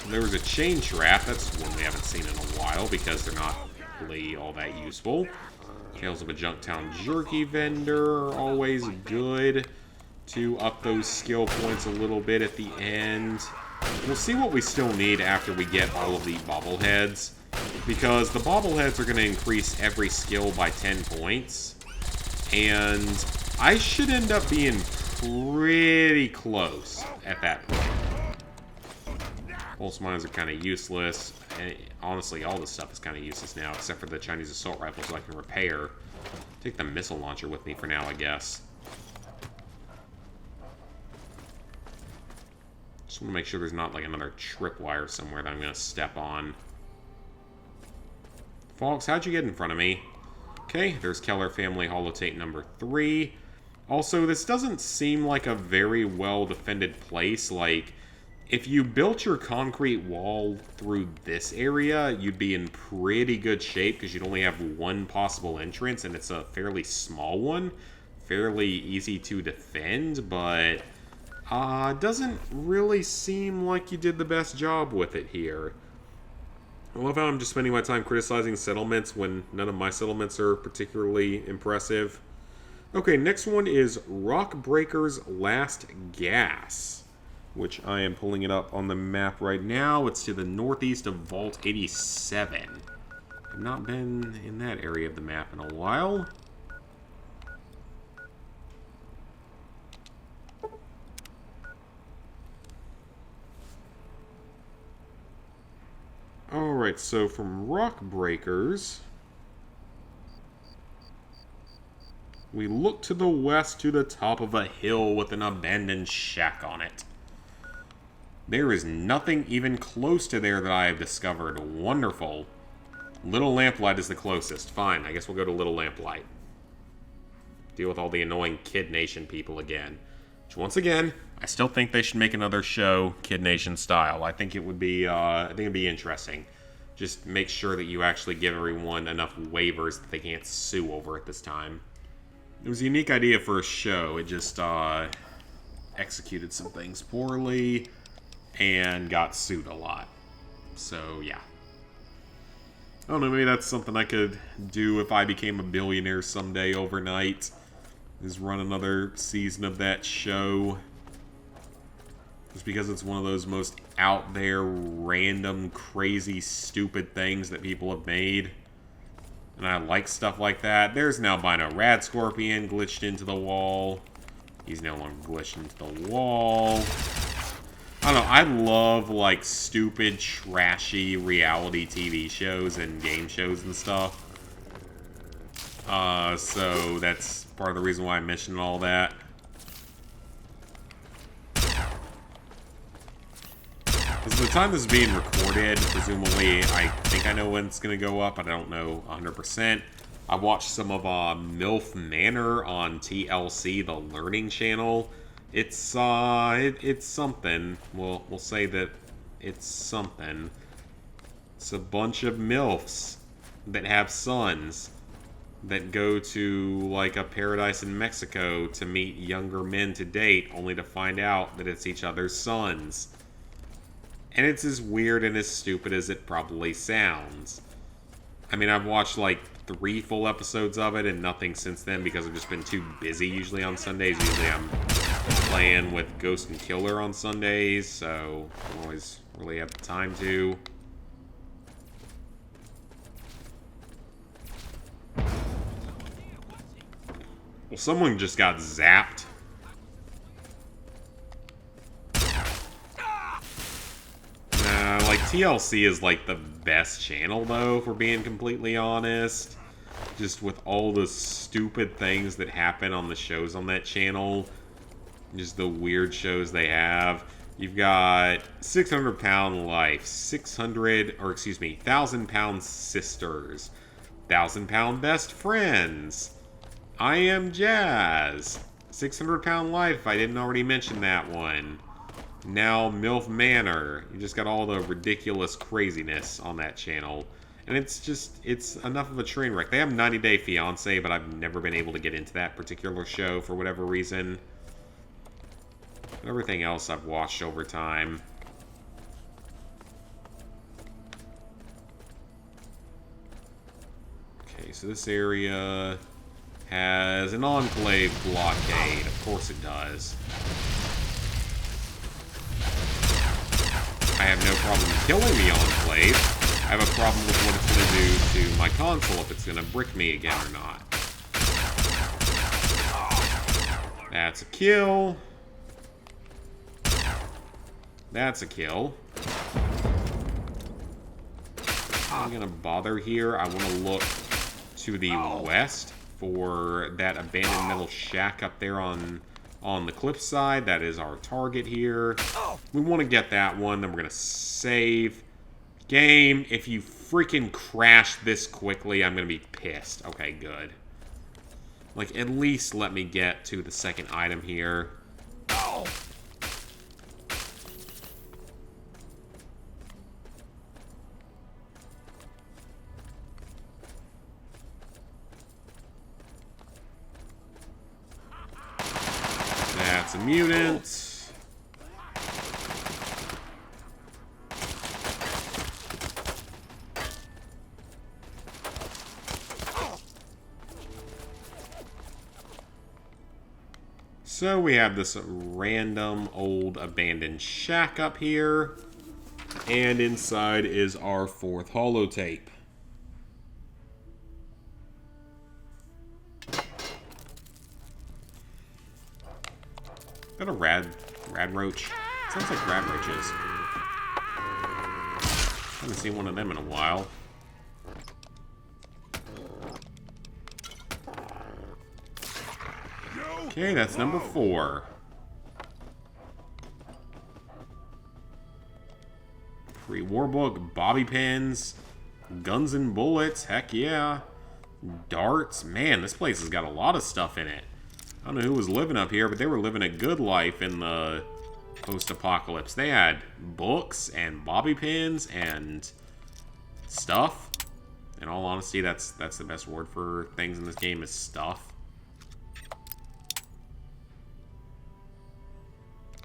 there was a chain trap. That's one we haven't seen in a while because they're not really all that useful. Tales of a Junktown Jerky vendor, always good to up those skill points a little bit at the end. We'll see what we still need after we get all of the bobbleheads, because the bobbleheads are going to increase every skill by 10 points, and I should end up being pretty close at that point. Pulse mines are kind of useless, and honestly, all this stuff is kind of useless now, except for the Chinese assault rifle, so I can repair. Take the missile launcher with me for now, I guess. Just want to make sure there's not like another tripwire somewhere that I'm going to step on. Fox, how'd you get in front of me? Okay, there's Keller Family Holotape number 3. Also, this doesn't seem like a very well-defended place. Like, if you built your concrete wall through this area, you'd be in pretty good shape because you'd only have one possible entrance, and it's a fairly small one. Fairly easy to defend, but doesn't really seem like you did the best job with it here. I love how I'm just spending my time criticizing settlements when none of my settlements are particularly impressive. Okay, next one is Rockbreaker's Last Gas, which I am pulling it up on the map right now. It's to the northeast of Vault 87. I've not been in that area of the map in a while. Alright, so from Rockbreakers, we look to the west to the top of a hill with an abandoned shack on it. There is nothing even close to there that I have discovered. Wonderful. Little Lamplight is the closest. Fine, I guess we'll go to Little Lamplight. Deal with all the annoying Kid Nation people again. Which, once again, I still think they should make another show Kid Nation style. I think it would be, interesting. Just make sure that you actually give everyone enough waivers that they can't sue over it this time. It was a unique idea for a show. It just executed some things poorly and got sued a lot. So, yeah. I don't know, maybe that's something I could do if I became a billionaire someday overnight. Is run another season of that show. Just because it's one of those most out there, random, crazy, stupid things that people have made. And I like stuff like that. There's an albino rad scorpion glitched into the wall. He's no longer glitched into the wall. I don't know, I love, like, stupid, trashy reality TV shows and game shows and stuff. So that's part of the reason why I mentioned all that. Because the time this is being recorded, presumably, I think I know when it's going to go up, but I don't know 100%. I watched some of MILF Manor on TLC, the Learning Channel. It's something. We'll say that it's something. It's a bunch of MILFs that have sons that go to like a paradise in Mexico to meet younger men to date, only to find out that it's each other's sons. And it's as weird and as stupid as it probably sounds. I mean, I've watched like 3 full episodes of it and nothing since then because I've just been too busy usually on Sundays. Usually I'm playing with Ghost and Killer on Sundays, so I don't always really have the time to. Well, someone just got zapped. Nah, like, TLC is, like, the best channel, though, if we're being completely honest. Just with all the stupid things that happen on the shows on that channel. Just the weird shows they have. You've got 600 Pound Life, 1,000 Pound Sisters, 1,000 Pound Best Friends, I Am Jazz, 600 Pound Life, I didn't already mention that one. Now MILF Manor. You just got all the ridiculous craziness on that channel. And it's enough of a train wreck. They have 90 Day Fiancé, but I've never been able to get into that particular show for whatever reason. Everything else I've watched over time. Okay, so this area has an enclave blockade. Of course it does. I have no problem killing the enclave. I have a problem with what it's going to do to my console, if it's going to brick me again or not. That's a kill. That's a kill. I'm going to bother here. I want to look to the west for that abandoned metal shack up there on the cliffside. That is our target here. We want to get that one. Then we're going to save. Game, if you freaking crash this quickly, I'm going to be pissed. Okay, good. Like, at least let me get to the second item here. That's a mutant. So we have this random old abandoned shack up here, and inside is our 4th holotape. Is that a rad roach? Sounds like rad roaches. Haven't seen one of them in a while. Okay, that's number 4. Pre-war book, bobby pins, guns and bullets, heck yeah. Darts, man, this place has got a lot of stuff in it. I don't know who was living up here, but they were living a good life in the post-apocalypse. They had books and bobby pins and stuff. In all honesty, that's the best word for things in this game is stuff.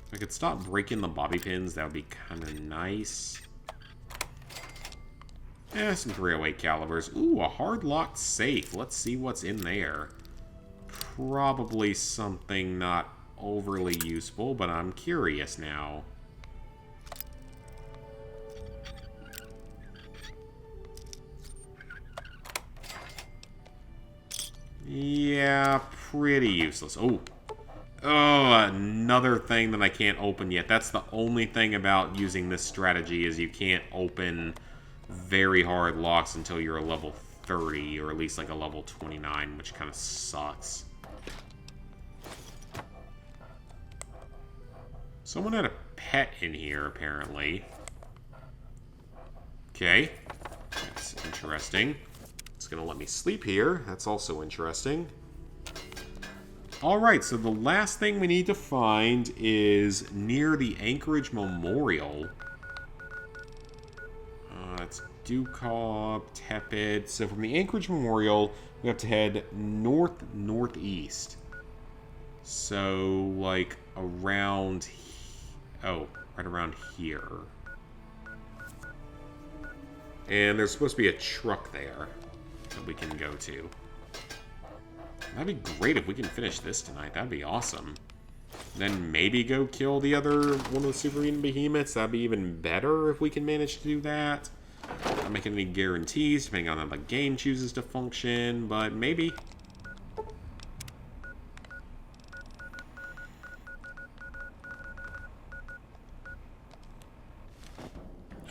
If I could stop breaking the bobby pins, that would be kind of nice. Yeah, some 308 calibers. Ooh, a hard-locked safe. Let's see what's in there. Probably something not overly useful, but I'm curious now. Yeah, pretty useless. Oh. Oh, another thing that I can't open yet. That's the only thing about using this strategy is you can't open very hard locks until you're a level 30, or at least like a level 29, which kind of sucks. Someone had a pet in here, apparently. Okay. That's interesting. Let's going to let me sleep here. That's also interesting. Alright, so the last thing we need to find is near the Anchorage Memorial. It's Dukov, Tepid. So from the Anchorage Memorial, we have to head north-northeast. So, like, around... Oh, right around here. And there's supposed to be a truck there that we can go to. That'd be great if we can finish this tonight. That'd be awesome. Then maybe go kill the other one of the super mutant behemoths. That'd be even better if we can manage to do that. Not making any guarantees, depending on how the game chooses to function, but maybe.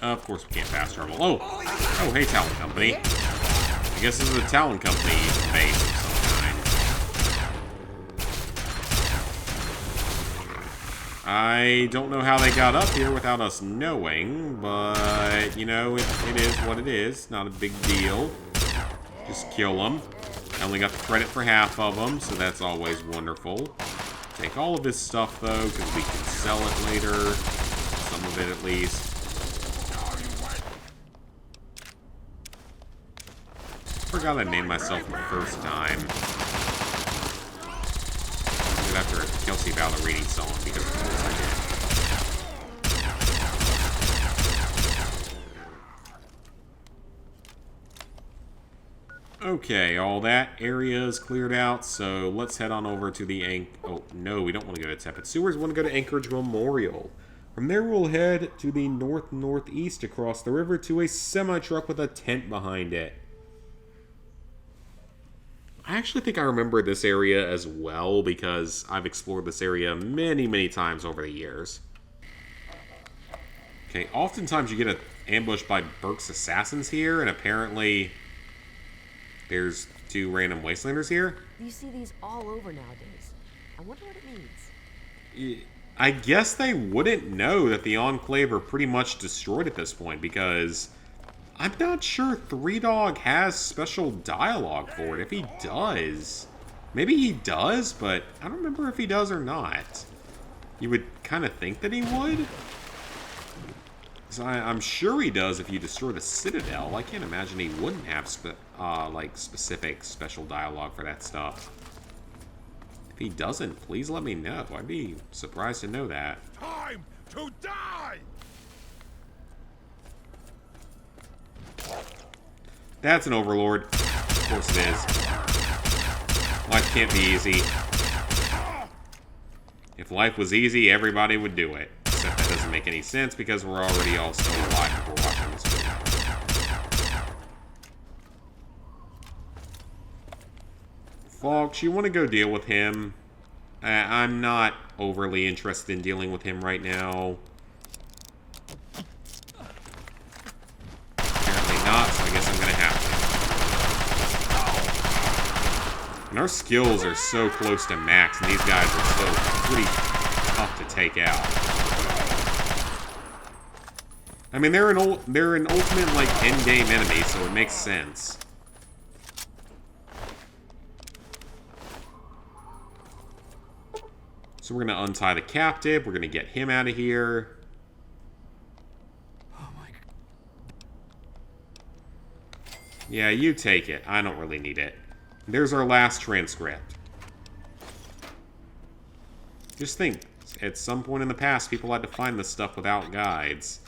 Of course we can't fast travel. Oh, hey, Talon Company. I guess this is a Talon Company base of some kind. I don't know how they got up here without us knowing, but, you know, it is what it is. Not a big deal. Just kill them. I only got the credit for half of them, so that's always wonderful. Take all of this stuff, though, because we can sell it later. Some of it, at least. Forgot I named myself the first time. Right after a Kelsey Ballerini song, because of course I did. Okay, all that area is cleared out, so let's head on over to the Oh, no, we don't want to go to Tepid Sewers. We want to go to Anchorage Memorial. From there, we'll head to the north-northeast across the river to a semi-truck with a tent behind it. I actually think I remember this area as well because I've explored this area many, many times over the years. Okay, oftentimes you get ambushed by Burke's assassins here, and apparently there's 2 random wastelanders here. You see these all over nowadays. I wonder what it means. I guess they wouldn't know that the Enclave are pretty much destroyed at this point because... I'm not sure Three Dog has special dialogue for it. If he does, maybe he does, but I don't remember if he does or not. You would kind of think that he would. So I'm sure he does if you destroy the Citadel. I can't imagine he wouldn't have like specific special dialogue for that stuff. If he doesn't, please let me know. I'd be surprised to know that. Time to die! That's an overlord. Of course it is. Life can't be easy. If life was easy, everybody would do it. Except that doesn't make any sense because we're already all still alive if we're watching this video. Fox, you want to go deal with him? I'm not overly interested in dealing with him right now. Not, so I guess I'm gonna have to. And our skills are so close to max, and these guys are so pretty tough to take out. I mean, they're an ultimate like end-game enemy, so it makes sense. So we're gonna untie the captive. We're gonna get him out of here. Yeah, you take it. I don't really need it. There's our last transcript. Just think, at some point in the past, people had to find this stuff without guides.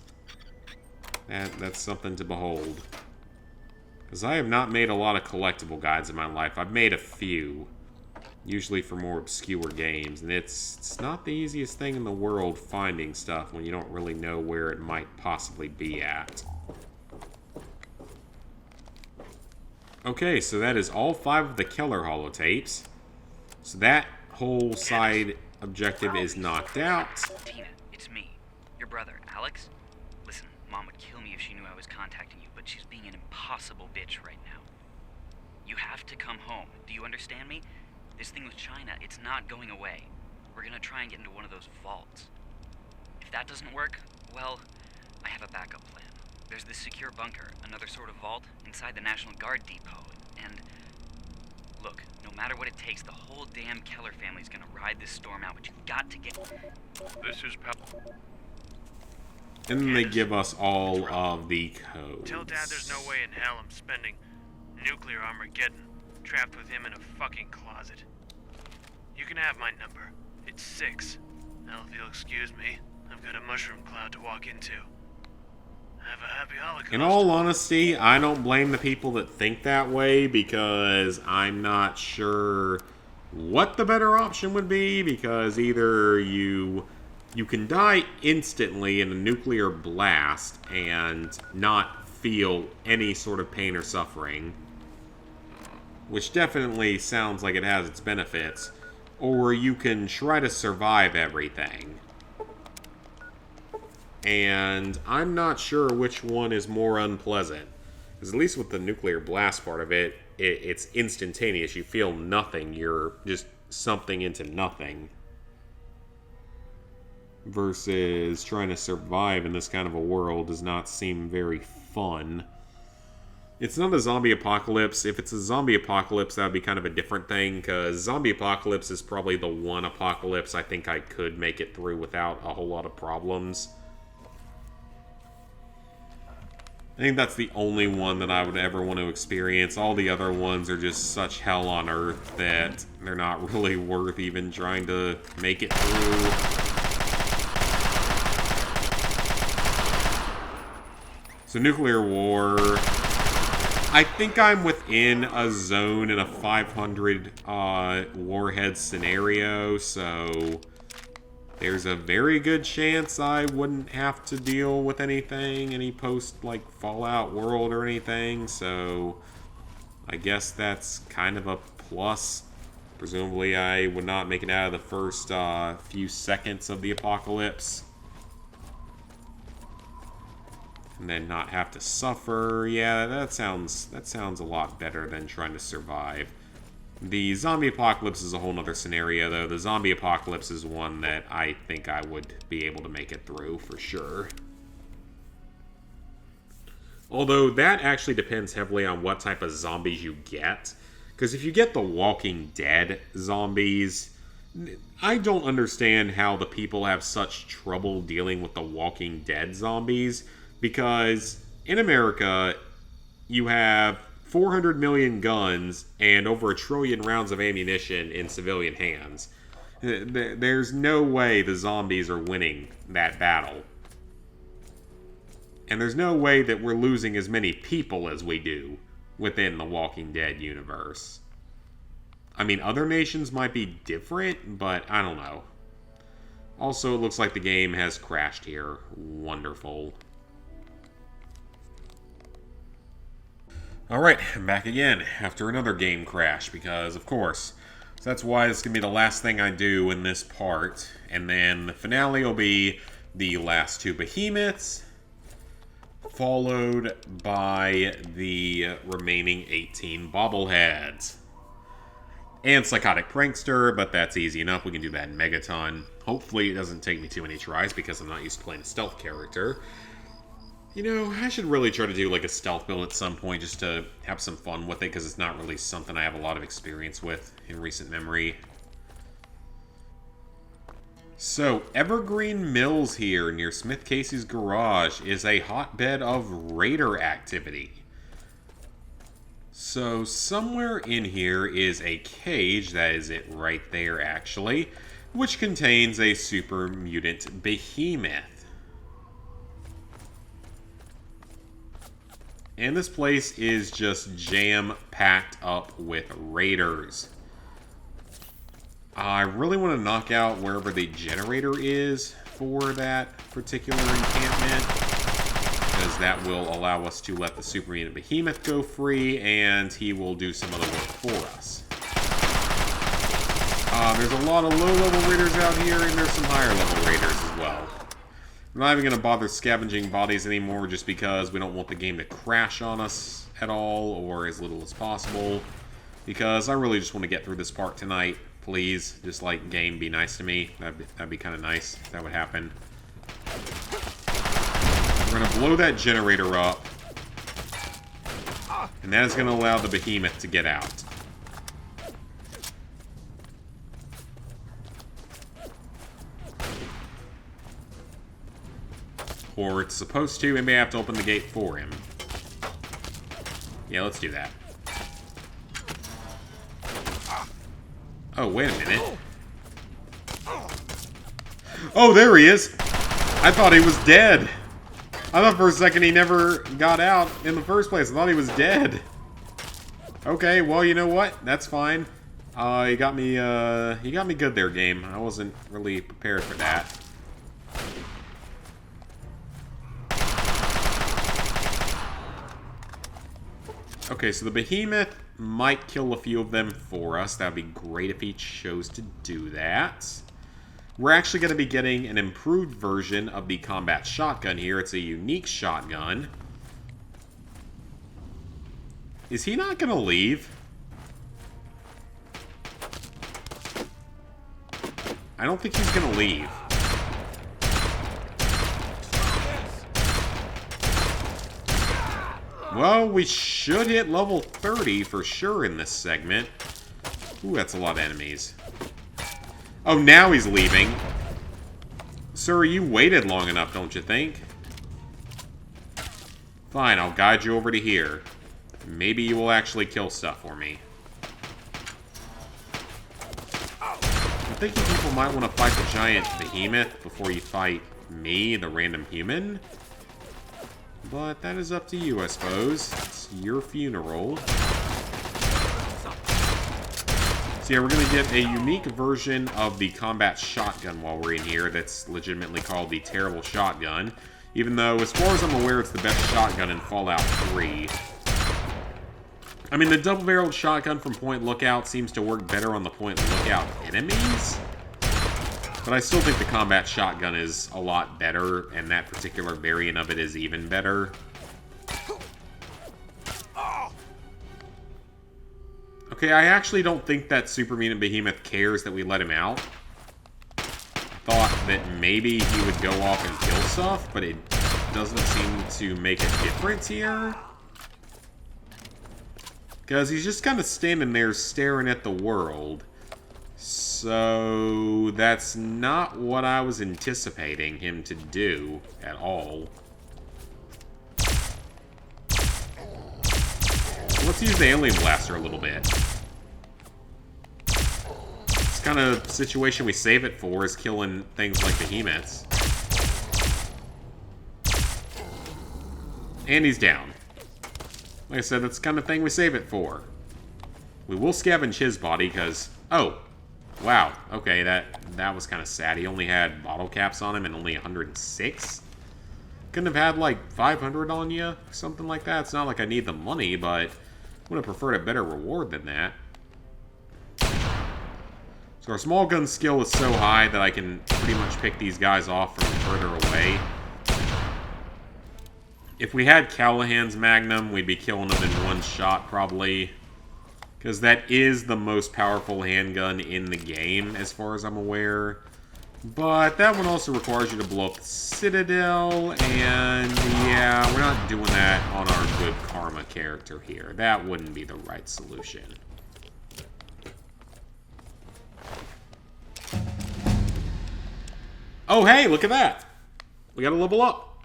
That's something to behold. Because I have not made a lot of collectible guides in my life. I've made a few. Usually for more obscure games. And it's not the easiest thing in the world finding stuff when you don't really know where it might possibly be at. Okay, so that is all 5 of the Keller Holotapes. So that whole side objective is knocked out. Tina, it's me, your brother, Alex. Listen, Mom would kill me if she knew I was contacting you, but she's being an impossible bitch right now. You have to come home. Do you understand me? This thing with China, it's not going away. We're gonna try and get into one of those vaults. If that doesn't work, well, I have a backup plan. There's this secure bunker, another sort of vault, inside the National Guard depot. and look, no matter what it takes, the whole damn Keller family's gonna ride this storm out, but you've got to get... This is And then they give us all of the codes. Tell Dad there's no way in hell I'm spending nuclear Armageddon trapped with him in a fucking closet. You can have my number. It's 6. Now, if you'll excuse me, I've got a mushroom cloud to walk into. Have a happy Holocaust. In all honesty, I don't blame the people that think that way, because I'm not sure what the better option would be, because either you can die instantly in a nuclear blast and not feel any sort of pain or suffering, which definitely sounds like it has its benefits, or you can try to survive everything. And I'm not sure which one is more unpleasant. Because at least with the nuclear blast part of it, it's instantaneous. You feel nothing. You're just something into nothing. Versus trying to survive in this kind of a world does not seem very fun. It's not a zombie apocalypse. If it's a zombie apocalypse, that would be kind of a different thing, because zombie apocalypse is probably the one apocalypse I think I could make it through without a whole lot of problems. I think that's the only one that I would ever want to experience. All the other ones are just such hell on earth that they're not really worth even trying to make it through. So nuclear war, I think I'm within a zone in a 500 warhead scenario, so there's a very good chance I wouldn't have to deal with anything, any post like Fallout world or anything, so I guess that's kind of a plus. Presumably I would not make it out of the first few seconds of the apocalypse. And then not have to suffer. Yeah, that sounds a lot better than trying to survive. The zombie apocalypse is a whole nother scenario, though. The zombie apocalypse is one that I think I would be able to make it through, for sure. Although, that actually depends heavily on what type of zombies you get. Because if you get the Walking Dead zombies, I don't understand how the people have such trouble dealing with the Walking Dead zombies. Because in America, you have 400 million guns and over 1 trillion rounds of ammunition in civilian hands. There's no way the zombies are winning that battle. And there's no way that we're losing as many people as we do within the Walking Dead universe. I mean, other nations might be different, but I don't know. Also, it looks like the game has crashed here. Wonderful. Alright, I'm back again after another game crash, because, of course, so that's why this is going to be the last thing I do in this part, and then the finale will be the last 2 behemoths, followed by the remaining 18 bobbleheads. And Psychotic Prankster, but that's easy enough, we can do that in Megaton. Hopefully it doesn't take me too many tries, because I'm not used to playing a stealth character. You know, I should really try to do like a stealth build at some point just to have some fun with it, because it's not really something I have a lot of experience with in recent memory. So, Evergreen Mills here near Smith Casey's garage is a hotbed of raider activity. So, somewhere in here is a cage, that is it right there actually, which contains a super mutant behemoth. And this place is just jam-packed up with raiders. I really want to knock out wherever the generator is for that particular encampment, because that will allow us to let the super mutant behemoth go free, and he will do some other work for us. There's a lot of low-level raiders out here, and there's some higher-level raiders as well. I'm not even going to bother scavenging bodies anymore, just because we don't want the game to crash on us at all, or as little as possible. Because I really just want to get through this part tonight. Please, just like, game, be nice to me. That'd be kind of nice if that would happen. We're going to blow that generator up. And that is going to allow the behemoth to get out. Or it's supposed to. Maybe I have to open the gate for him. Yeah, let's do that. Oh, wait a minute. Oh, there he is! I thought he was dead. I thought for a second he never got out in the first place. I thought he was dead. Okay, well, you know what? That's fine. You got me good there, game. I wasn't really prepared for that. Okay, so the behemoth might kill a few of them for us. That would be great if he chose to do that. We're actually going to be getting an improved version of the combat shotgun here. It's a unique shotgun. Is he not going to leave? I don't think he's going to leave. Well, we should hit level 30 for sure in this segment. Ooh, that's a lot of enemies. Oh, now he's leaving. Sir, you waited long enough, don't you think? Fine, I'll guide you over to here. Maybe you will actually kill stuff for me. I'm thinking people might want to fight the giant behemoth before you fight me, the random human. But that is up to you, I suppose. It's your funeral. So yeah, we're going to get a unique version of the combat shotgun while we're in here that's legitimately called the Terrible Shotgun. Even though, as far as I'm aware, it's the best shotgun in Fallout 3. I mean, the double-barreled shotgun from Point Lookout seems to work better on the Point Lookout enemies. But I still think the combat shotgun is a lot better, and that particular variant of it is even better. Okay, I actually don't think that Super Mutant Behemoth cares that we let him out. I thought that maybe he would go off and kill stuff, but it doesn't seem to make a difference here. Because he's just kind of standing there staring at the world. So that's not what I was anticipating him to do at all. Let's use the alien blaster a little bit. This kind of situation we save it for is killing things like behemoths. And he's down. Like I said, that's the kind of thing we save it for. We will scavenge his body because... Oh! Wow, okay, that was kind of sad. He only had bottle caps on him and only 106? Couldn't have had, like, 500 on you? Something like that. It's not like I need the money, but would have preferred a better reward than that. So our small gun skill is so high that I can pretty much pick these guys off from further away. If we had Callahan's Magnum, we'd be killing them in one shot, probably. Because that is the most powerful handgun in the game, as far as I'm aware. But that one also requires you to blow up the Citadel, and yeah, we're not doing that on our good Karma character here. That wouldn't be the right solution. Oh, hey, look at that! We gotta level up.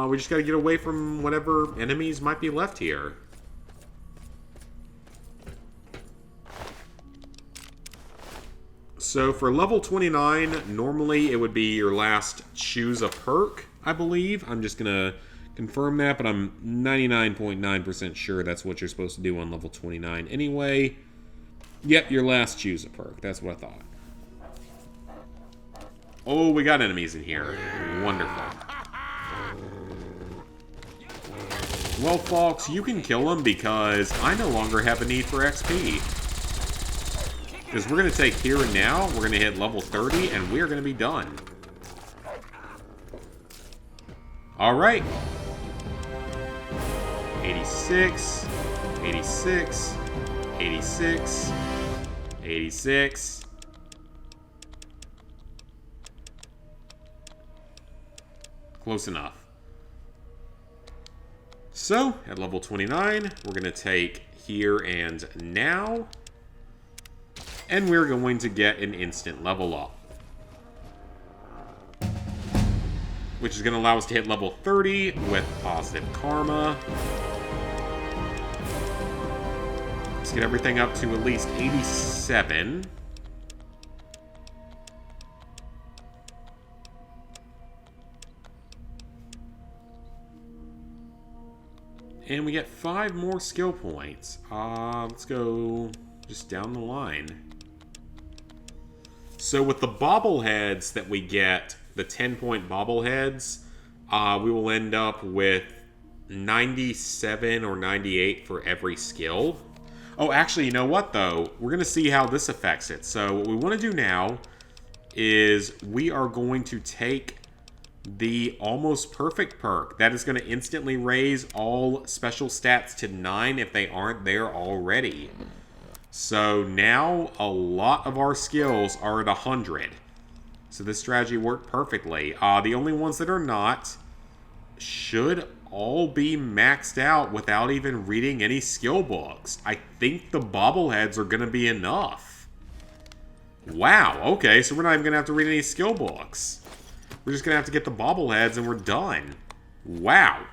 We just gotta get away from whatever enemies might be left here. So for level 29, normally it would be your last choose a perk, I believe. I'm just going to confirm that, but I'm 99.9% sure that's what you're supposed to do on level 29 anyway. Yep, your last choose a perk. That's what I thought. Oh, we got enemies in here. Wonderful. Well, Fox, you can kill them because I no longer have a need for XP. Because we're going to take here and now, we're going to hit level 30, and we're going to be done. Alright. 86, 86, 86, 86. Close enough. So, at level 29, we're going to take here and now, and we're going to get an instant level up, which is going to allow us to hit level 30 with positive karma. Let's get everything up to at least 87. And we get 5 more skill points. Let's go just down the line. So with the bobbleheads that we get, the 10-point bobbleheads, we will end up with 97 or 98 for every skill. Oh, actually, you know what, though? We're going to see how this affects it. So what we want to do now is we are going to take the Almost Perfect perk. That is going to instantly raise all special stats to 9 if they aren't there already. So now a lot of our skills are at 100. So this strategy worked perfectly. The only ones that are not should all be maxed out without even reading any skill books. I think the bobbleheads are going to be enough. Wow, okay, so we're not even going to have to read any skill books. We're just going to have to get the bobbleheads and we're done. Wow,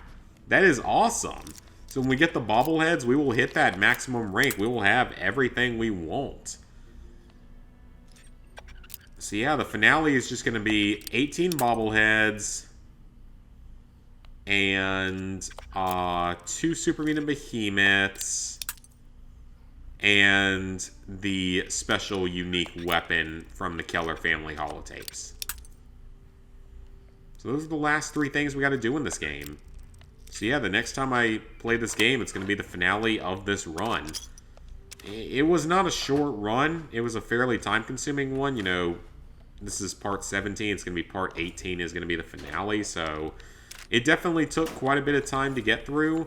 that is awesome. So when we get the bobbleheads, we will hit that maximum rank. We will have everything we want. So yeah, the finale is just going to be 18 bobbleheads and 2 Super Mutant Behemoths and the special unique weapon from the Keller family holotapes. So those are the last 3 things we got to do in this game. So yeah, the next time I play this game, it's going to be the finale of this run. It was not a short run. It was a fairly time-consuming one. You know, this is part 17. It's going to be part 18 is going to be the finale. So it definitely took quite a bit of time to get through.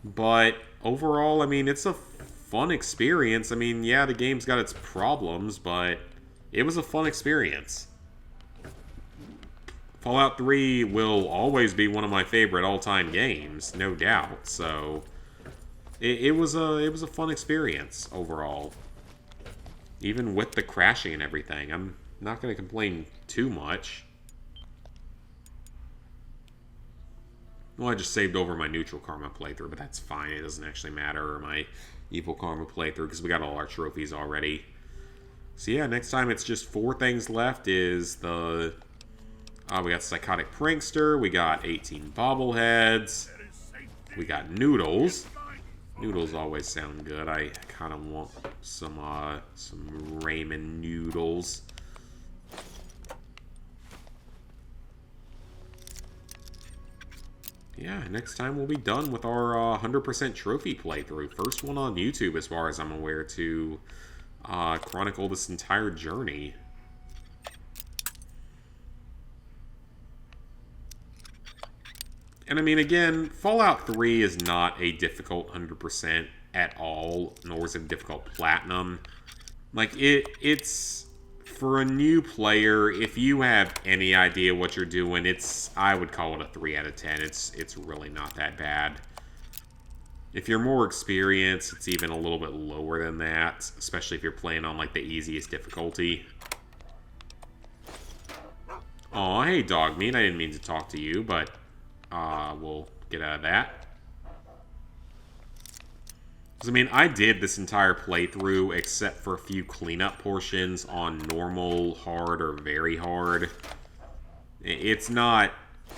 But overall, I mean, it's a fun experience. I mean, yeah, the game's got its problems, but it was a fun experience. Fallout 3 will always be one of my favorite all-time games, no doubt. So it was a fun experience overall. Even with the crashing and everything, I'm not going to complain too much. Well, I just saved over my neutral karma playthrough, but that's fine. It doesn't actually matter, or my evil karma playthrough, because we got all our trophies already. So yeah, next time it's just 4 things left is the... we got Psychotic Prankster, we got 18 bobbleheads, we got Noodles. Noodles always sound good. I kind of want some ramen noodles. Yeah, next time we'll be done with our 100% trophy playthrough. First one on YouTube, as far as I'm aware, to chronicle this entire journey. And I mean, again, Fallout 3 is not a difficult 100% at all, nor is it a difficult platinum. Like, it's for a new player, if you have any idea what you're doing, I would call it a 3 out of 10. It's really not that bad. If you're more experienced, it's even a little bit lower than that, especially if you're playing on, like, the easiest difficulty. Aw, hey, Dogmeat, I didn't mean to talk to you, but... we'll get out of that. Because, I mean, I did this entire playthrough except for a few cleanup portions on normal, hard, or very hard. It's not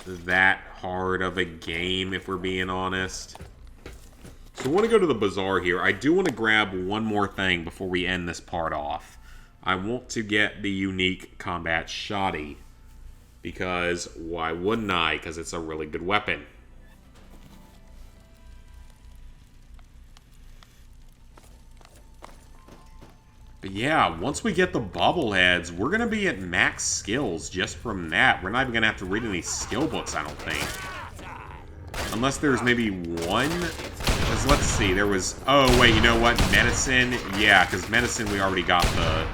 that hard of a game, if we're being honest. So I want to go to the bazaar here. I do want to grab one more thing before we end this part off. I want to get the unique combat shoddy. Because why wouldn't I? Because it's a really good weapon. But yeah, once we get the bobbleheads, we're going to be at max skills just from that. We're not even going to have to read any skill books, I don't think. Unless there's maybe one. Because let's see, there was... Oh, wait, you know what? Medicine? Yeah, because medicine we already got the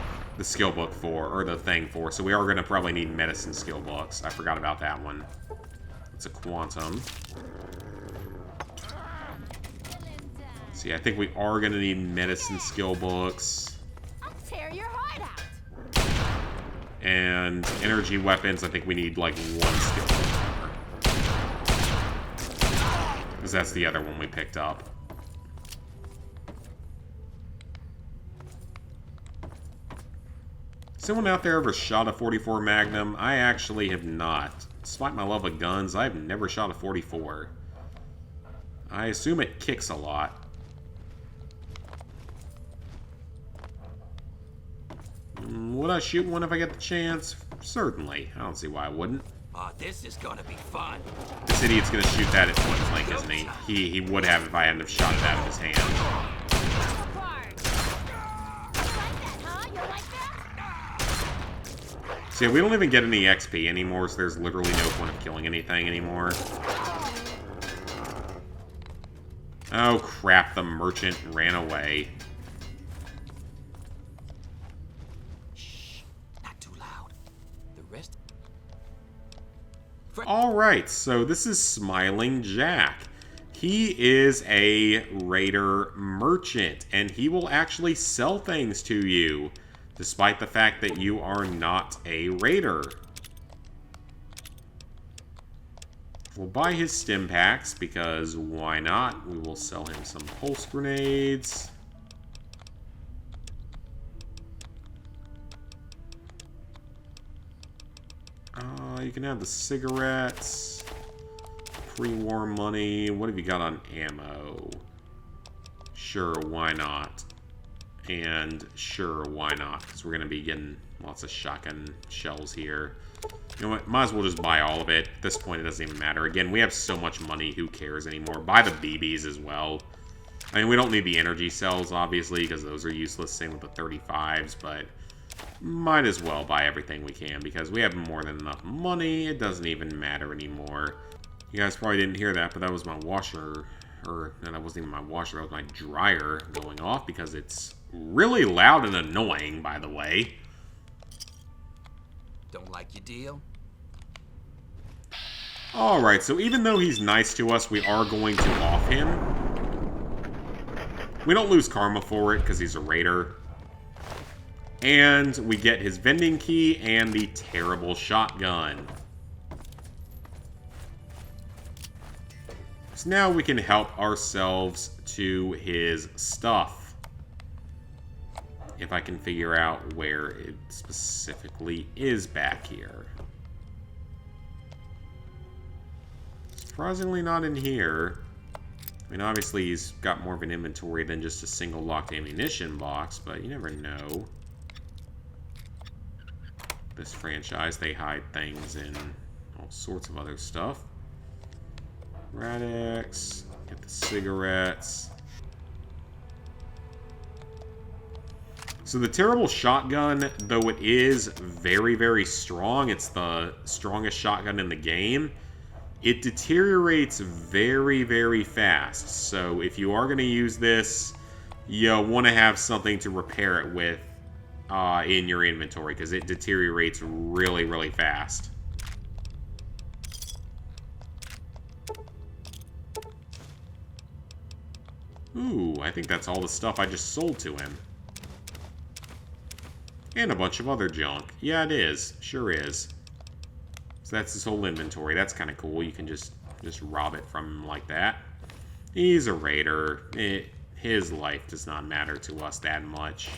skill book for, or the thing for, so we are going to probably need medicine skill books. I forgot about that one. It's a quantum. See, I think we are going to need medicine skill books. I'll tear your heart out. And energy weapons, I think we need like one skill book. Because that's the other one we picked up. Someone out there ever shot a 44 Magnum? I actually have not. Despite my love of guns, I've never shot a 44. I assume it kicks a lot. Would I shoot one if I get the chance? Certainly. I don't see why I wouldn't. Oh, this is gonna be fun. This idiot's gonna shoot that at point blank, isn't he? He would have if I hadn't have shot it out of his hand. So yeah, we don't even get any XP anymore, so there's literally no point of killing anything anymore. Oh crap, the merchant ran away. Not too loud. The rest. Alright, so this is Smiling Jack. He is a raider merchant, and he will actually sell things to you, despite the fact that you are not a raider. We'll buy his stim packs, because why not? We will sell him some pulse grenades. You can have the cigarettes. Pre-war money. What have you got on ammo? Sure, why not? And sure, why not? Because we're going to be getting lots of shotgun shells here. You know what? Might as well just buy all of it. At this point, it doesn't even matter. Again, we have so much money. Who cares anymore? Buy the BBs as well. I mean, we don't need the energy cells, obviously, because those are useless. Same with the 35s, but might as well buy everything we can because we have more than enough money. It doesn't even matter anymore. You guys probably didn't hear that, but that was my washer. Or, no, that wasn't even my washer. That was my dryer going off because it's really loud and annoying, by the way. Don't like your deal? Alright, so even though he's nice to us, we are going to off him. We don't lose karma for it because he's a raider. And we get his vending key and the terrible shotgun. So now we can help ourselves to his stuff. If I can figure out where it specifically is back here. Surprisingly not in here. I mean, obviously he's got more of an inventory than just a single locked ammunition box, but you never know. This franchise, they hide things in all sorts of other stuff. Radix, get the cigarettes. So the terrible shotgun, though it is very, very strong, it's the strongest shotgun in the game, it deteriorates very, very fast. So if you are going to use this, you want to have something to repair it with in your inventory, because it deteriorates really, really fast. Ooh, I think that's all the stuff I just sold to him. And a bunch of other junk. Yeah, it is. Sure is. So that's his whole inventory. That's kind of cool. You can just rob it from him like that. He's a raider. His life does not matter to us that much.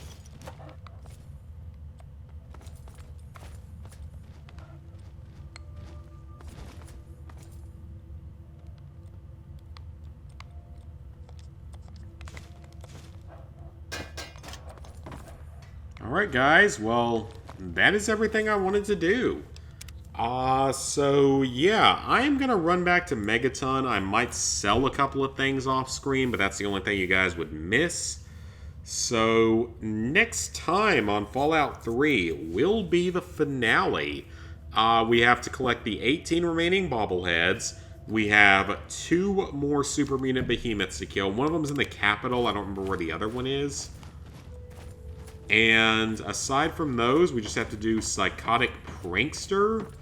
Alright guys, well, that is everything I wanted to do. So yeah, I am going to run back to Megaton. I might sell a couple of things off screen, but that's the only thing you guys would miss. So next time on Fallout 3 will be the finale. We have to collect the 18 remaining bobbleheads. We have 2 more super mutant behemoths to kill. One of them's in the capital. I don't remember where the other one is. And aside from those, we just have to do Psychotic Prankster.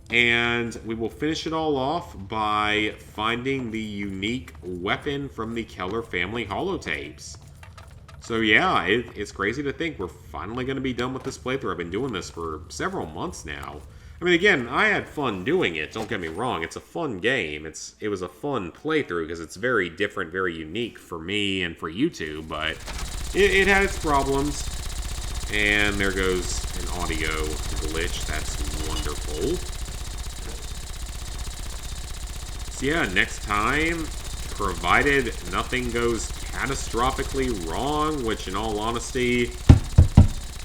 And we will finish it all off by finding the unique weapon from the Keller family holotapes. So yeah, it's crazy to think we're finally going to be done with this playthrough. I've been doing this for several months now. I mean, again, I had fun doing it, don't get me wrong. It's a fun game. It was a fun playthrough because it's very different, very unique for me and for you two, but it had its problems. And there goes an audio glitch. That's wonderful. So yeah, next time, provided nothing goes catastrophically wrong, which in all honesty,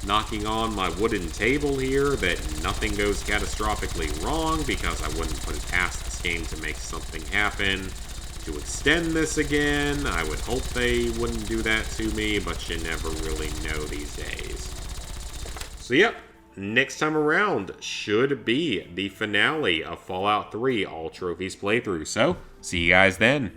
knocking on my wooden table here, that nothing goes catastrophically wrong, because I wouldn't put it past this game to make something happen to extend this again. I would hope they wouldn't do that to me, but you never really know these days. So yep, next time around should be the finale of Fallout 3 All Trophies playthrough. So, see you guys then.